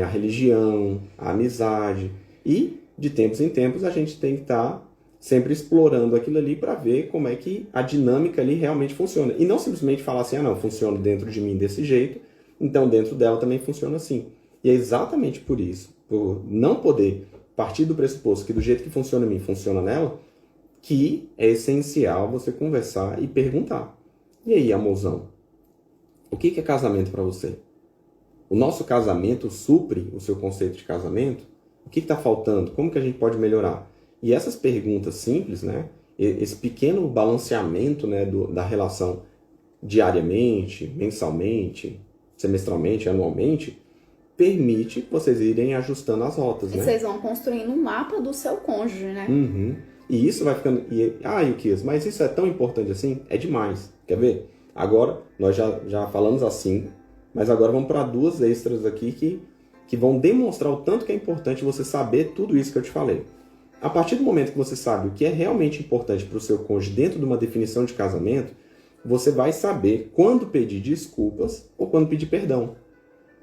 a religião, a amizade. E, de tempos em tempos, a gente tem que estar sempre explorando aquilo ali para ver como é que a dinâmica ali realmente funciona. E não simplesmente falar assim, não, funciona dentro de mim desse jeito, então dentro dela também funciona assim. E é exatamente por isso, por não poder partir do pressuposto que do jeito que funciona em mim, funciona nela, que é essencial você conversar e perguntar. E aí, amorzão, o que é casamento para você? O nosso casamento supre o seu conceito de casamento? O que está faltando? Como que a gente pode melhorar? E essas perguntas simples, né, esse pequeno balanceamento, né, da relação diariamente, mensalmente, semestralmente, anualmente, permite vocês irem ajustando as rotas, e né? Vocês vão construindo um mapa do seu cônjuge, né? Uhum. E isso vai ficando... Yukias, mas isso é tão importante assim? É demais. Quer ver? Agora, nós já falamos assim, mas agora vamos para duas extras aqui que vão demonstrar o tanto que é importante você saber tudo isso que eu te falei. A partir do momento que você sabe o que é realmente importante para o seu cônjuge dentro de uma definição de casamento, você vai saber quando pedir desculpas ou quando pedir perdão.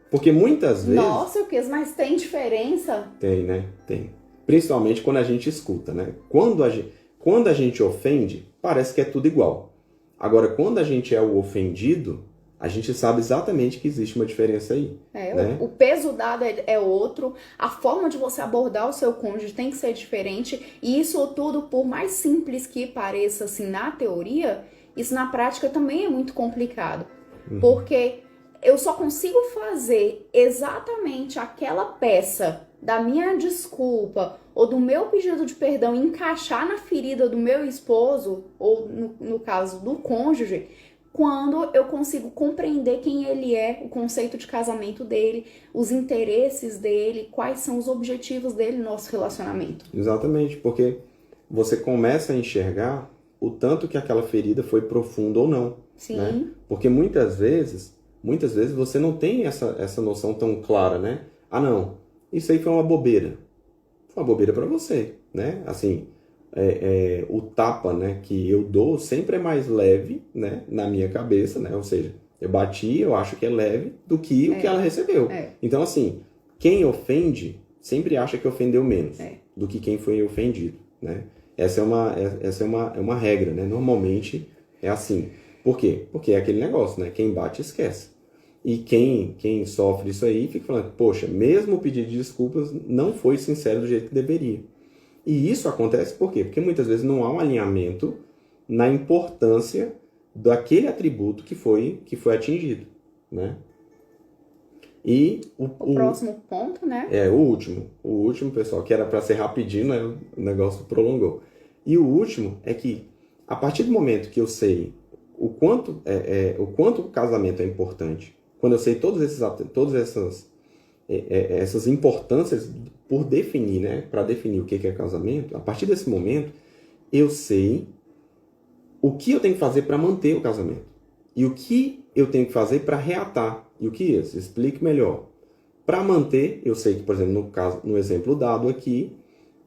Porque muitas vezes... Nossa, mas tem diferença? Tem, né? Tem. Principalmente quando a gente escuta, né? Quando a gente ofende, parece que é tudo igual. Agora, quando a gente é o ofendido, a gente sabe exatamente que existe uma diferença aí. Né? O peso dado é outro, a forma de você abordar o seu cônjuge tem que ser diferente, e isso tudo, por mais simples que pareça assim na teoria, isso na prática também é muito complicado. Porque eu só consigo fazer exatamente aquela peça da minha desculpa ou do meu pedido de perdão encaixar na ferida do meu esposo, ou no caso do cônjuge, quando eu consigo compreender quem ele é, o conceito de casamento dele, os interesses dele, quais são os objetivos dele no nosso relacionamento. Exatamente, porque você começa a enxergar o tanto que aquela ferida foi profunda ou não. Sim. Né? Porque muitas vezes você não tem essa noção tão clara, né? Ah, não, isso aí foi uma bobeira. Foi uma bobeira para você, né? Assim, o tapa, né, que eu dou sempre é mais leve, né, na minha cabeça, né? Ou seja, eu bati, eu acho que é leve do que o que ela recebeu. Então, assim, quem ofende sempre acha que ofendeu menos do que quem foi ofendido, né? Essa é uma regra, né? Normalmente é assim. Por quê? Porque é aquele negócio, né? Quem bate, esquece. E quem sofre isso aí fica falando, poxa, mesmo o pedido de desculpas não foi sincero do jeito que deveria. E isso acontece por quê? Porque muitas vezes não há um alinhamento na importância daquele atributo que foi atingido. né? E o próximo ponto, né? O último, pessoal, que era para ser rapidinho, né? O negócio prolongou. E o último é que, a partir do momento que eu sei o quanto o casamento é importante, quando eu sei todas essas importâncias por definir, né? Para definir o que é casamento, a partir desse momento, eu sei o que eu tenho que fazer para manter o casamento. E o que eu tenho que fazer para reatar. E o que é isso? Explique melhor. Para manter, eu sei que, por exemplo, no exemplo dado aqui,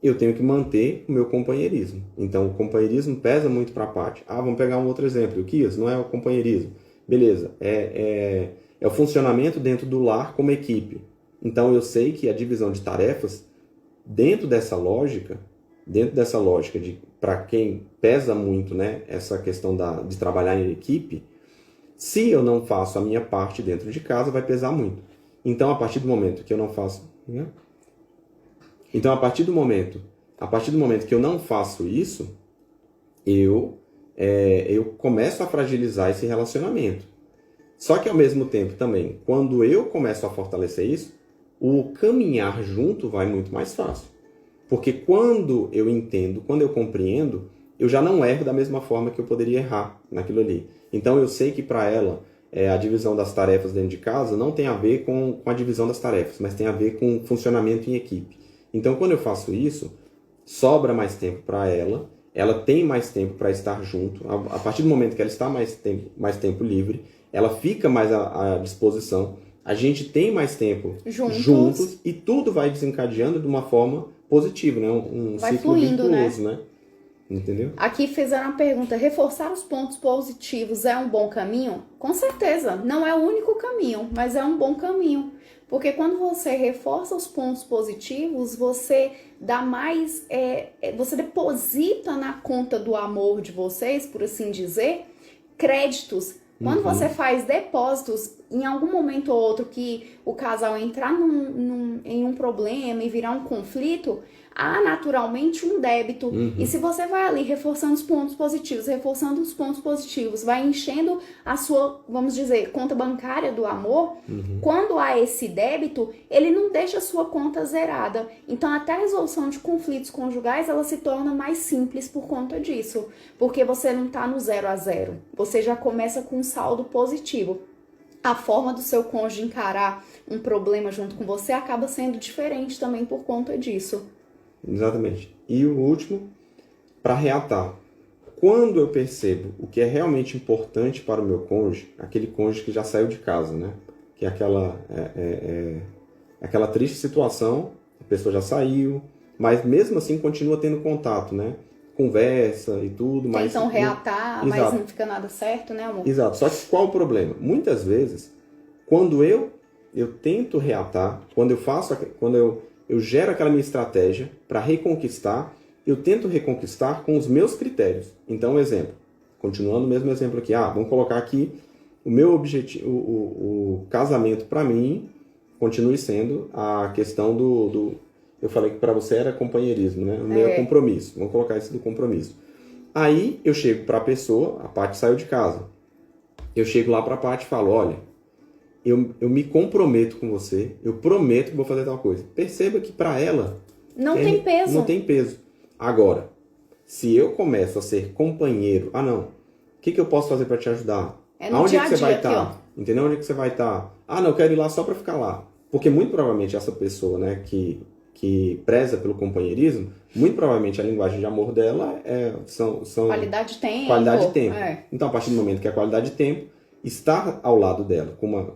eu tenho que manter o meu companheirismo. Então, o companheirismo pesa muito para a parte. Vamos pegar um outro exemplo. O que é isso? Não é o companheirismo. Beleza. É o funcionamento dentro do lar como equipe. Então, eu sei que a divisão de tarefas, dentro dessa lógica de para quem pesa muito, né, essa questão de trabalhar em equipe, se eu não faço a minha parte dentro de casa, vai pesar muito. Então, a partir do momento que eu não faço... Né? Então, a partir do momento que eu não faço isso, eu começo a fragilizar esse relacionamento. Só que, ao mesmo tempo, também, quando eu começo a fortalecer isso, o caminhar junto vai muito mais fácil. Porque quando eu entendo, quando eu compreendo, eu já não erro da mesma forma que eu poderia errar naquilo ali. Então, eu sei que para ela, a divisão das tarefas dentro de casa não tem a ver com a divisão das tarefas, mas tem a ver com funcionamento em equipe. Então, quando eu faço isso, sobra mais tempo para ela tem mais tempo para estar junto. A partir do momento que ela está mais tempo livre, ela fica mais à disposição. A gente tem mais tempo juntos e tudo vai desencadeando de uma forma positiva, né? Um vai ciclo fluindo, virtuoso, né? Entendeu? Aqui fizeram uma pergunta: reforçar os pontos positivos é um bom caminho? Com certeza, não é o único caminho, mas é um bom caminho. Porque quando você reforça os pontos positivos, você dá mais, você deposita na conta do amor de vocês, por assim dizer, créditos. Quando você faz depósitos, em algum momento ou outro que o casal entrar em um problema e virar um conflito, há naturalmente um débito. E se você vai ali reforçando os pontos positivos, vai enchendo a sua, vamos dizer, conta bancária do amor, quando há esse débito, ele não deixa a sua conta zerada. Então, até a resolução de conflitos conjugais, ela se torna mais simples por conta disso. Porque você não está no 0 a 0. Você já começa com um saldo positivo. A forma do seu cônjuge encarar um problema junto com você acaba sendo diferente também por conta disso. Exatamente. E o último, para reatar. Quando eu percebo o que é realmente importante para o meu cônjuge, aquele cônjuge que já saiu de casa, né? Que é aquela triste situação, a pessoa já saiu, mas mesmo assim continua tendo contato, né? Conversa e tudo. Mas tentam reatar, mas não fica nada certo, né, amor? Exato. Só que qual o problema? Muitas vezes, quando eu tento reatar, quando eu gero aquela minha estratégia para reconquistar, eu tento reconquistar com os meus critérios. Então, exemplo, continuando o mesmo exemplo aqui, vamos colocar aqui o meu objetivo, o casamento para mim continue sendo a questão eu falei que para você era companheirismo, né? O meu é compromisso. Vamos colocar isso do compromisso. Aí eu chego para a pessoa, a Paty saiu de casa. Eu chego lá para a Paty e falo, olha, eu me comprometo com você, eu prometo que vou fazer tal coisa. Perceba que para ela não tem peso. Não tem peso. Agora, se eu começo a ser companheiro, não, o que eu posso fazer para te ajudar? Aonde é que você vai estar? Entendeu? Onde é que você vai estar? Não, eu quero ir lá só para ficar lá. Porque muito provavelmente essa pessoa, né, que preza pelo companheirismo, muito provavelmente a linguagem de amor dela são qualidade de tempo. Qualidade de tempo. Então, a partir do momento que a qualidade de tempo, estar ao lado dela com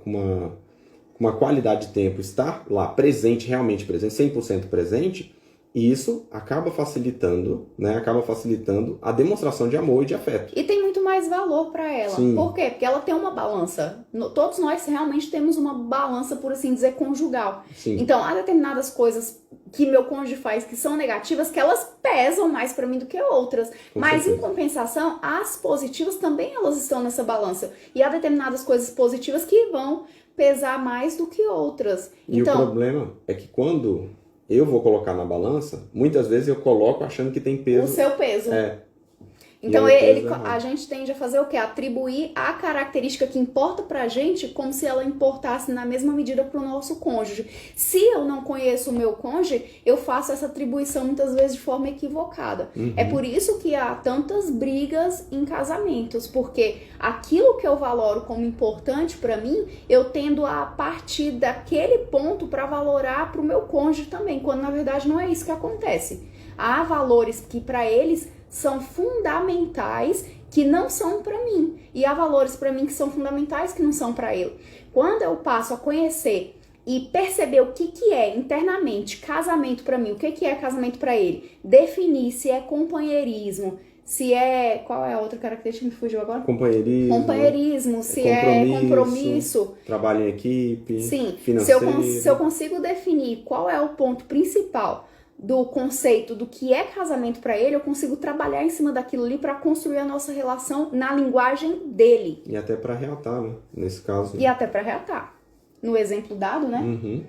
uma qualidade de tempo, estar lá presente, realmente presente, 100% presente, e isso acaba facilitando, né? Acaba facilitando a demonstração de amor e de afeto. E tem muito mais valor para ela. Sim. Por quê? Porque ela tem uma balança. Todos nós realmente temos uma balança, por assim dizer, conjugal. Sim. Então, há determinadas coisas que meu cônjuge faz que são negativas, que elas pesam mais para mim do que outras. Mas, em compensação, as positivas também elas estão nessa balança. E há determinadas coisas positivas que vão pesar mais do que outras. E então, o problema é que quando eu vou colocar na balança, muitas vezes eu coloco achando que tem peso. O seu peso. Então E aí, coisa a errada. gente tende a fazer o quê? Atribuir a característica que importa pra gente como se ela importasse na mesma medida pro nosso cônjuge. Se eu não conheço o meu cônjuge, eu faço essa atribuição muitas vezes de forma equivocada. É por isso que há tantas brigas em casamentos, porque aquilo que eu valoro como importante pra mim, eu tendo a partir daquele ponto pra valorar pro meu cônjuge também, quando na verdade não é isso que acontece. Há valores que pra eles são fundamentais que não são para mim, e há valores para mim que são fundamentais que não são para ele. Quando eu passo a conhecer e perceber o que é internamente casamento para mim, o que é casamento para ele, definir se é companheirismo, se é... Qual é a outra característica que me fugiu agora? Companheirismo, se é compromisso. Trabalho em equipe, Sim, financeiro. se eu consigo definir qual é o ponto principal do conceito do que é casamento para ele, eu consigo trabalhar em cima daquilo ali para construir a nossa relação na linguagem dele. E até para reatar, né? Nesse caso. E até para reatar. No exemplo dado, né? Uhum.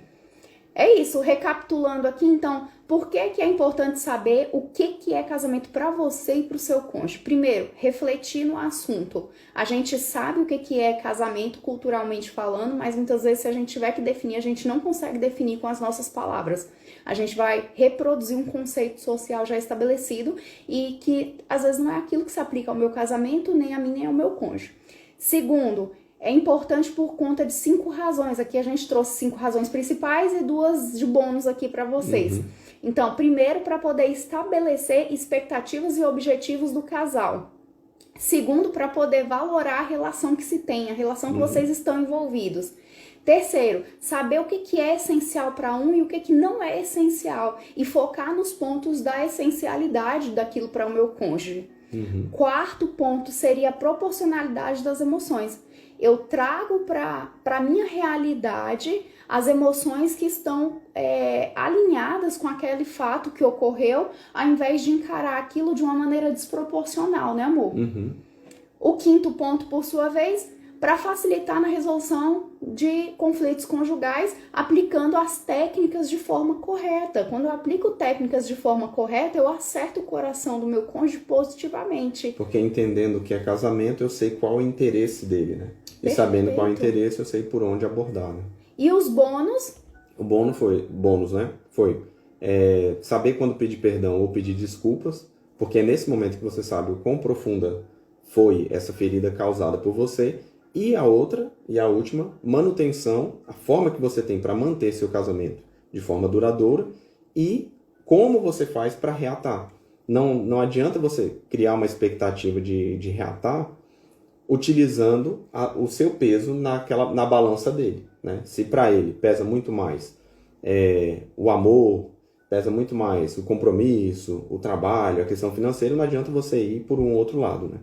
É isso, recapitulando aqui, então, por que que é importante saber o que é casamento para você e para o seu cônjuge? Primeiro, refletir no assunto. A gente sabe o que é casamento culturalmente falando, mas muitas vezes se a gente tiver que definir, a gente não consegue definir com as nossas palavras. A gente vai reproduzir um conceito social já estabelecido e que às vezes não é aquilo que se aplica ao meu casamento, nem a mim, nem ao meu cônjuge. Segundo, é importante por conta de 5 razões. Aqui a gente trouxe 5 razões principais e 2 de bônus aqui para vocês. Então, primeiro, para poder estabelecer expectativas e objetivos do casal. Segundo, para poder valorar a relação que se tem, a relação que vocês estão envolvidos. Terceiro, saber o que é essencial para um e o que não é essencial. E focar nos pontos da essencialidade daquilo para o meu cônjuge. Quarto ponto seria a proporcionalidade das emoções. Eu trago para a minha realidade as emoções que estão alinhadas com aquele fato que ocorreu, ao invés de encarar aquilo de uma maneira desproporcional, né, amor? O quinto ponto, por sua vez, para facilitar na resolução de conflitos conjugais, aplicando as técnicas de forma correta. Quando eu aplico técnicas de forma correta, eu acerto o coração do meu cônjuge positivamente. Porque entendendo o que é casamento, eu sei qual é o interesse dele, né? E sabendo qual é o interesse, eu sei por onde abordar, né? E os bônus? O bônus, né? Foi saber quando pedir perdão ou pedir desculpas, porque é nesse momento que você sabe o quão profunda foi essa ferida causada por você. E a outra, e a última, manutenção, a forma que você tem para manter seu casamento de forma duradoura e como você faz para reatar. Não adianta você criar uma expectativa de reatar utilizando o seu peso na balança dele, né? Se para ele pesa muito mais o amor, pesa muito mais o compromisso, o trabalho, a questão financeira, não adianta você ir por um outro lado, né?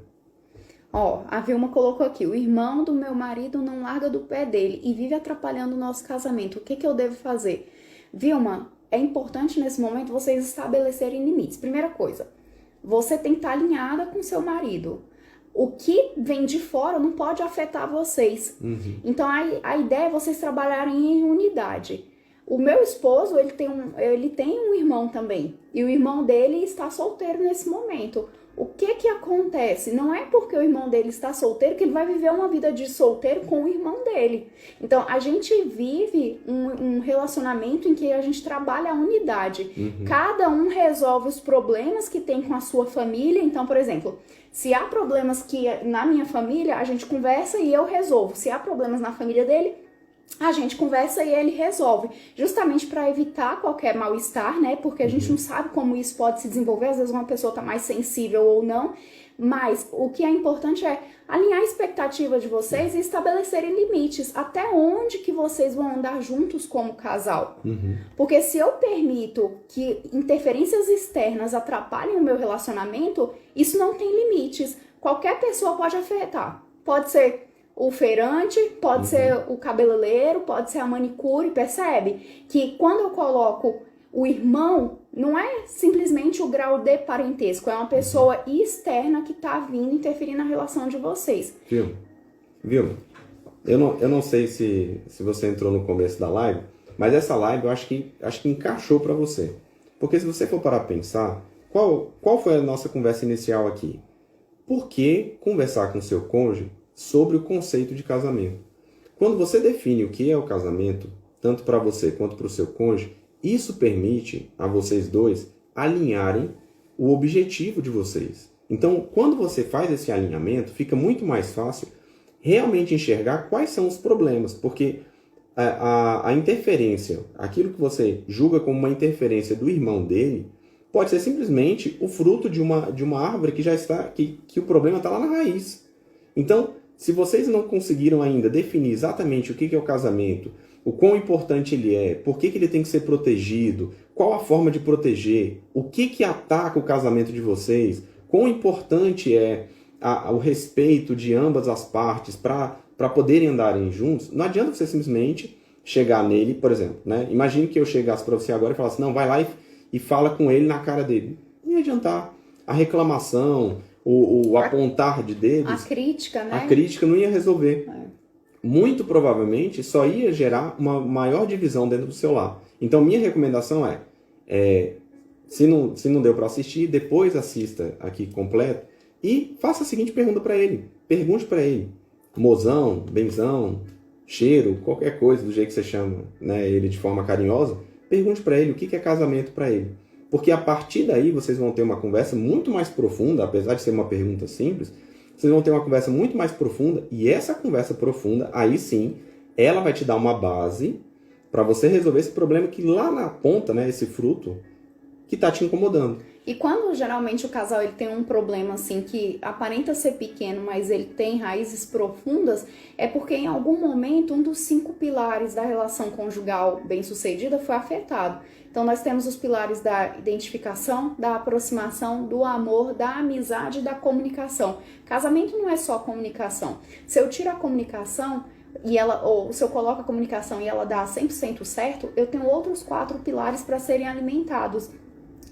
Ó, a Vilma colocou aqui, o irmão do meu marido não larga do pé dele e vive atrapalhando o nosso casamento. O que eu devo fazer? Vilma, é importante nesse momento vocês estabelecerem limites. Primeira coisa, você tem que estar alinhada com seu marido. O que vem de fora não pode afetar vocês. Então a ideia é vocês trabalharem em unidade. O meu esposo, ele tem um irmão também. E o irmão dele está solteiro nesse momento. O que acontece? Não é porque o irmão dele está solteiro que ele vai viver uma vida de solteiro com o irmão dele. Então, a gente vive um relacionamento em que a gente trabalha a unidade. Cada um resolve os problemas que tem com a sua família. Então, por exemplo, se há problemas que na minha família, a gente conversa e eu resolvo. Se há problemas na família dele, a gente conversa e ele resolve, justamente para evitar qualquer mal-estar, né? Porque a gente não sabe como isso pode se desenvolver, às vezes uma pessoa tá mais sensível ou não, mas o que é importante é alinhar a expectativa de vocês e estabelecerem limites, até onde que vocês vão andar juntos como casal. Porque se eu permito que interferências externas atrapalhem o meu relacionamento, isso não tem limites. Qualquer pessoa pode afetar, pode ser o feirante, pode ser o cabeleireiro, pode ser a manicure, percebe? Que quando eu coloco o irmão, não é simplesmente o grau de parentesco, é uma pessoa externa que tá vindo interferir na relação de vocês. Viu? Eu não sei se você entrou no começo da live, mas essa live eu acho que encaixou para você. Porque se você for parar a pensar, qual foi a nossa conversa inicial aqui? por que conversar com seu cônjuge sobre o conceito de casamento? Quando você define o que é o casamento, tanto para você quanto para o seu cônjuge, isso permite a vocês dois alinharem o objetivo de vocês. Então, quando você faz esse alinhamento, fica muito mais fácil realmente enxergar quais são os problemas, porque a interferência, aquilo que você julga como uma interferência do irmão dele, pode ser simplesmente o fruto de uma árvore que já está, que o problema está lá na raiz. Então, se vocês não conseguiram ainda definir exatamente o que é o casamento, o quão importante ele é, por que ele tem que ser protegido, qual a forma de proteger, o que ataca o casamento de vocês, quão importante é o respeito de ambas as partes para poderem andarem juntos, não adianta você simplesmente chegar nele, por exemplo, né? Imagine que eu chegasse para você agora e falasse, não, vai lá e fala com ele na cara dele. Não ia adiantar. A reclamação, o apontar de dedos... A crítica, né? A crítica não ia resolver. Muito provavelmente só ia gerar uma maior divisão dentro do seu lar. Então, minha recomendação se não deu para assistir, depois assista aqui completo e faça a seguinte pergunta para ele. Pergunte para ele, mozão, benzão, cheiro, qualquer coisa do jeito que você chama, né, ele de forma carinhosa, pergunte para ele o que é casamento para ele. Porque a partir daí vocês vão ter uma conversa muito mais profunda, apesar de ser uma pergunta simples, vocês vão ter uma conversa muito mais profunda, e essa conversa profunda, aí sim, ela vai te dar uma base para você resolver esse problema que lá na ponta, né, esse fruto, que está te incomodando. E quando geralmente o casal ele tem um problema assim que aparenta ser pequeno, mas ele tem raízes profundas, é porque em algum momento um dos 5 pilares da relação conjugal bem-sucedida foi afetado. Então nós temos os pilares da identificação, da aproximação, do amor, da amizade e da comunicação. Casamento não é só comunicação. Se eu tiro a comunicação ou se eu coloco a comunicação e ela dá 100% certo, eu tenho outros 4 pilares para serem alimentados.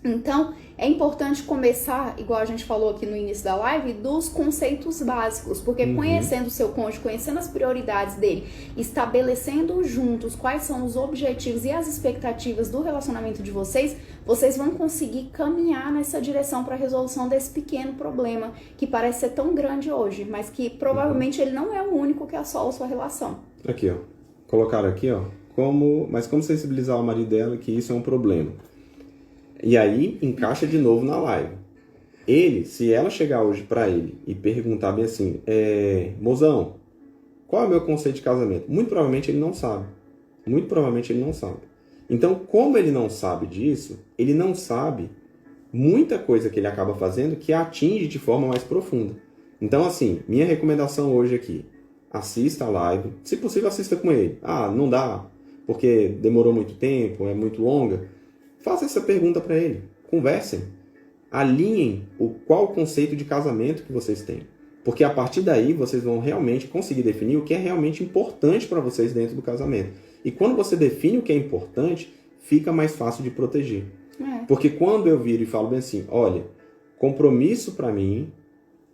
Então, é importante começar, igual a gente falou aqui no início da live, dos conceitos básicos, porque conhecendo o seu cônjuge, conhecendo as prioridades dele, estabelecendo juntos quais são os objetivos e as expectativas do relacionamento de vocês, vocês vão conseguir caminhar nessa direção para a resolução desse pequeno problema que parece ser tão grande hoje, mas que provavelmente ele não é o único que assola a sua relação. Aqui, ó. Colocaram aqui, ó. Mas como sensibilizar o marido dela que isso é um problema? E aí, encaixa de novo na live. Se ela chegar hoje pra ele e perguntar bem assim, mozão, qual é o meu conceito de casamento? Muito provavelmente ele não sabe. Muito provavelmente ele não sabe. Então, como ele não sabe disso, ele não sabe muita coisa que ele acaba fazendo que atinge de forma mais profunda. Então, assim, minha recomendação hoje aqui, assista a live. Se possível, assista com ele. Ah, não dá, porque demorou muito tempo, é muito longa. Faça essa pergunta para ele. Conversem. Alinhem qual o conceito de casamento que vocês têm. Porque a partir daí vocês vão realmente conseguir definir o que é realmente importante para vocês dentro do casamento. E quando você define o que é importante, fica mais fácil de proteger. Porque quando eu viro e falo bem assim, olha, compromisso para mim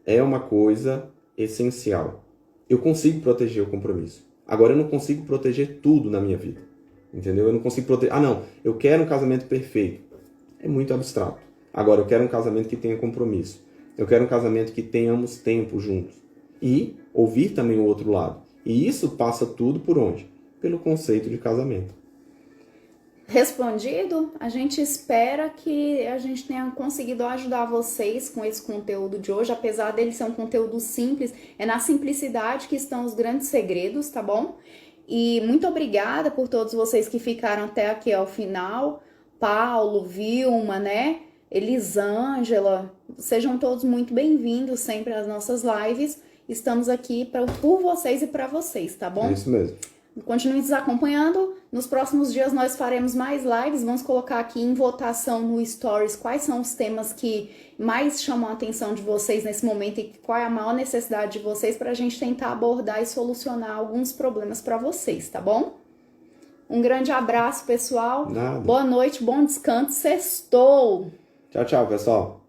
é uma coisa essencial. Eu consigo proteger o compromisso. Agora eu não consigo proteger tudo na minha vida. Entendeu? Eu não consigo proteger. Ah, não, eu quero um casamento perfeito. É muito abstrato. Agora, eu quero um casamento que tenha compromisso. Eu quero um casamento que tenhamos tempo juntos. E ouvir também o outro lado. E isso passa tudo por onde? Pelo conceito de casamento. Respondido? A gente espera que a gente tenha conseguido ajudar vocês com esse conteúdo de hoje. Apesar dele ser um conteúdo simples, é na simplicidade que estão os grandes segredos, tá bom? E muito obrigada por todos vocês que ficaram até aqui ao final. Paulo, Vilma, né? Elisângela, sejam todos muito bem-vindos sempre às nossas lives. Estamos aqui por vocês e para vocês, tá bom? É isso mesmo. Continue nos acompanhando. Nos próximos dias nós faremos mais lives. Vamos colocar aqui em votação no Stories quais são os temas que mais chamam a atenção de vocês nesse momento e qual é a maior necessidade de vocês para a gente tentar abordar e solucionar alguns problemas para vocês, tá bom? Um grande abraço, pessoal. Nada. Boa noite, bom descanso. Sextou! Tchau, tchau, pessoal.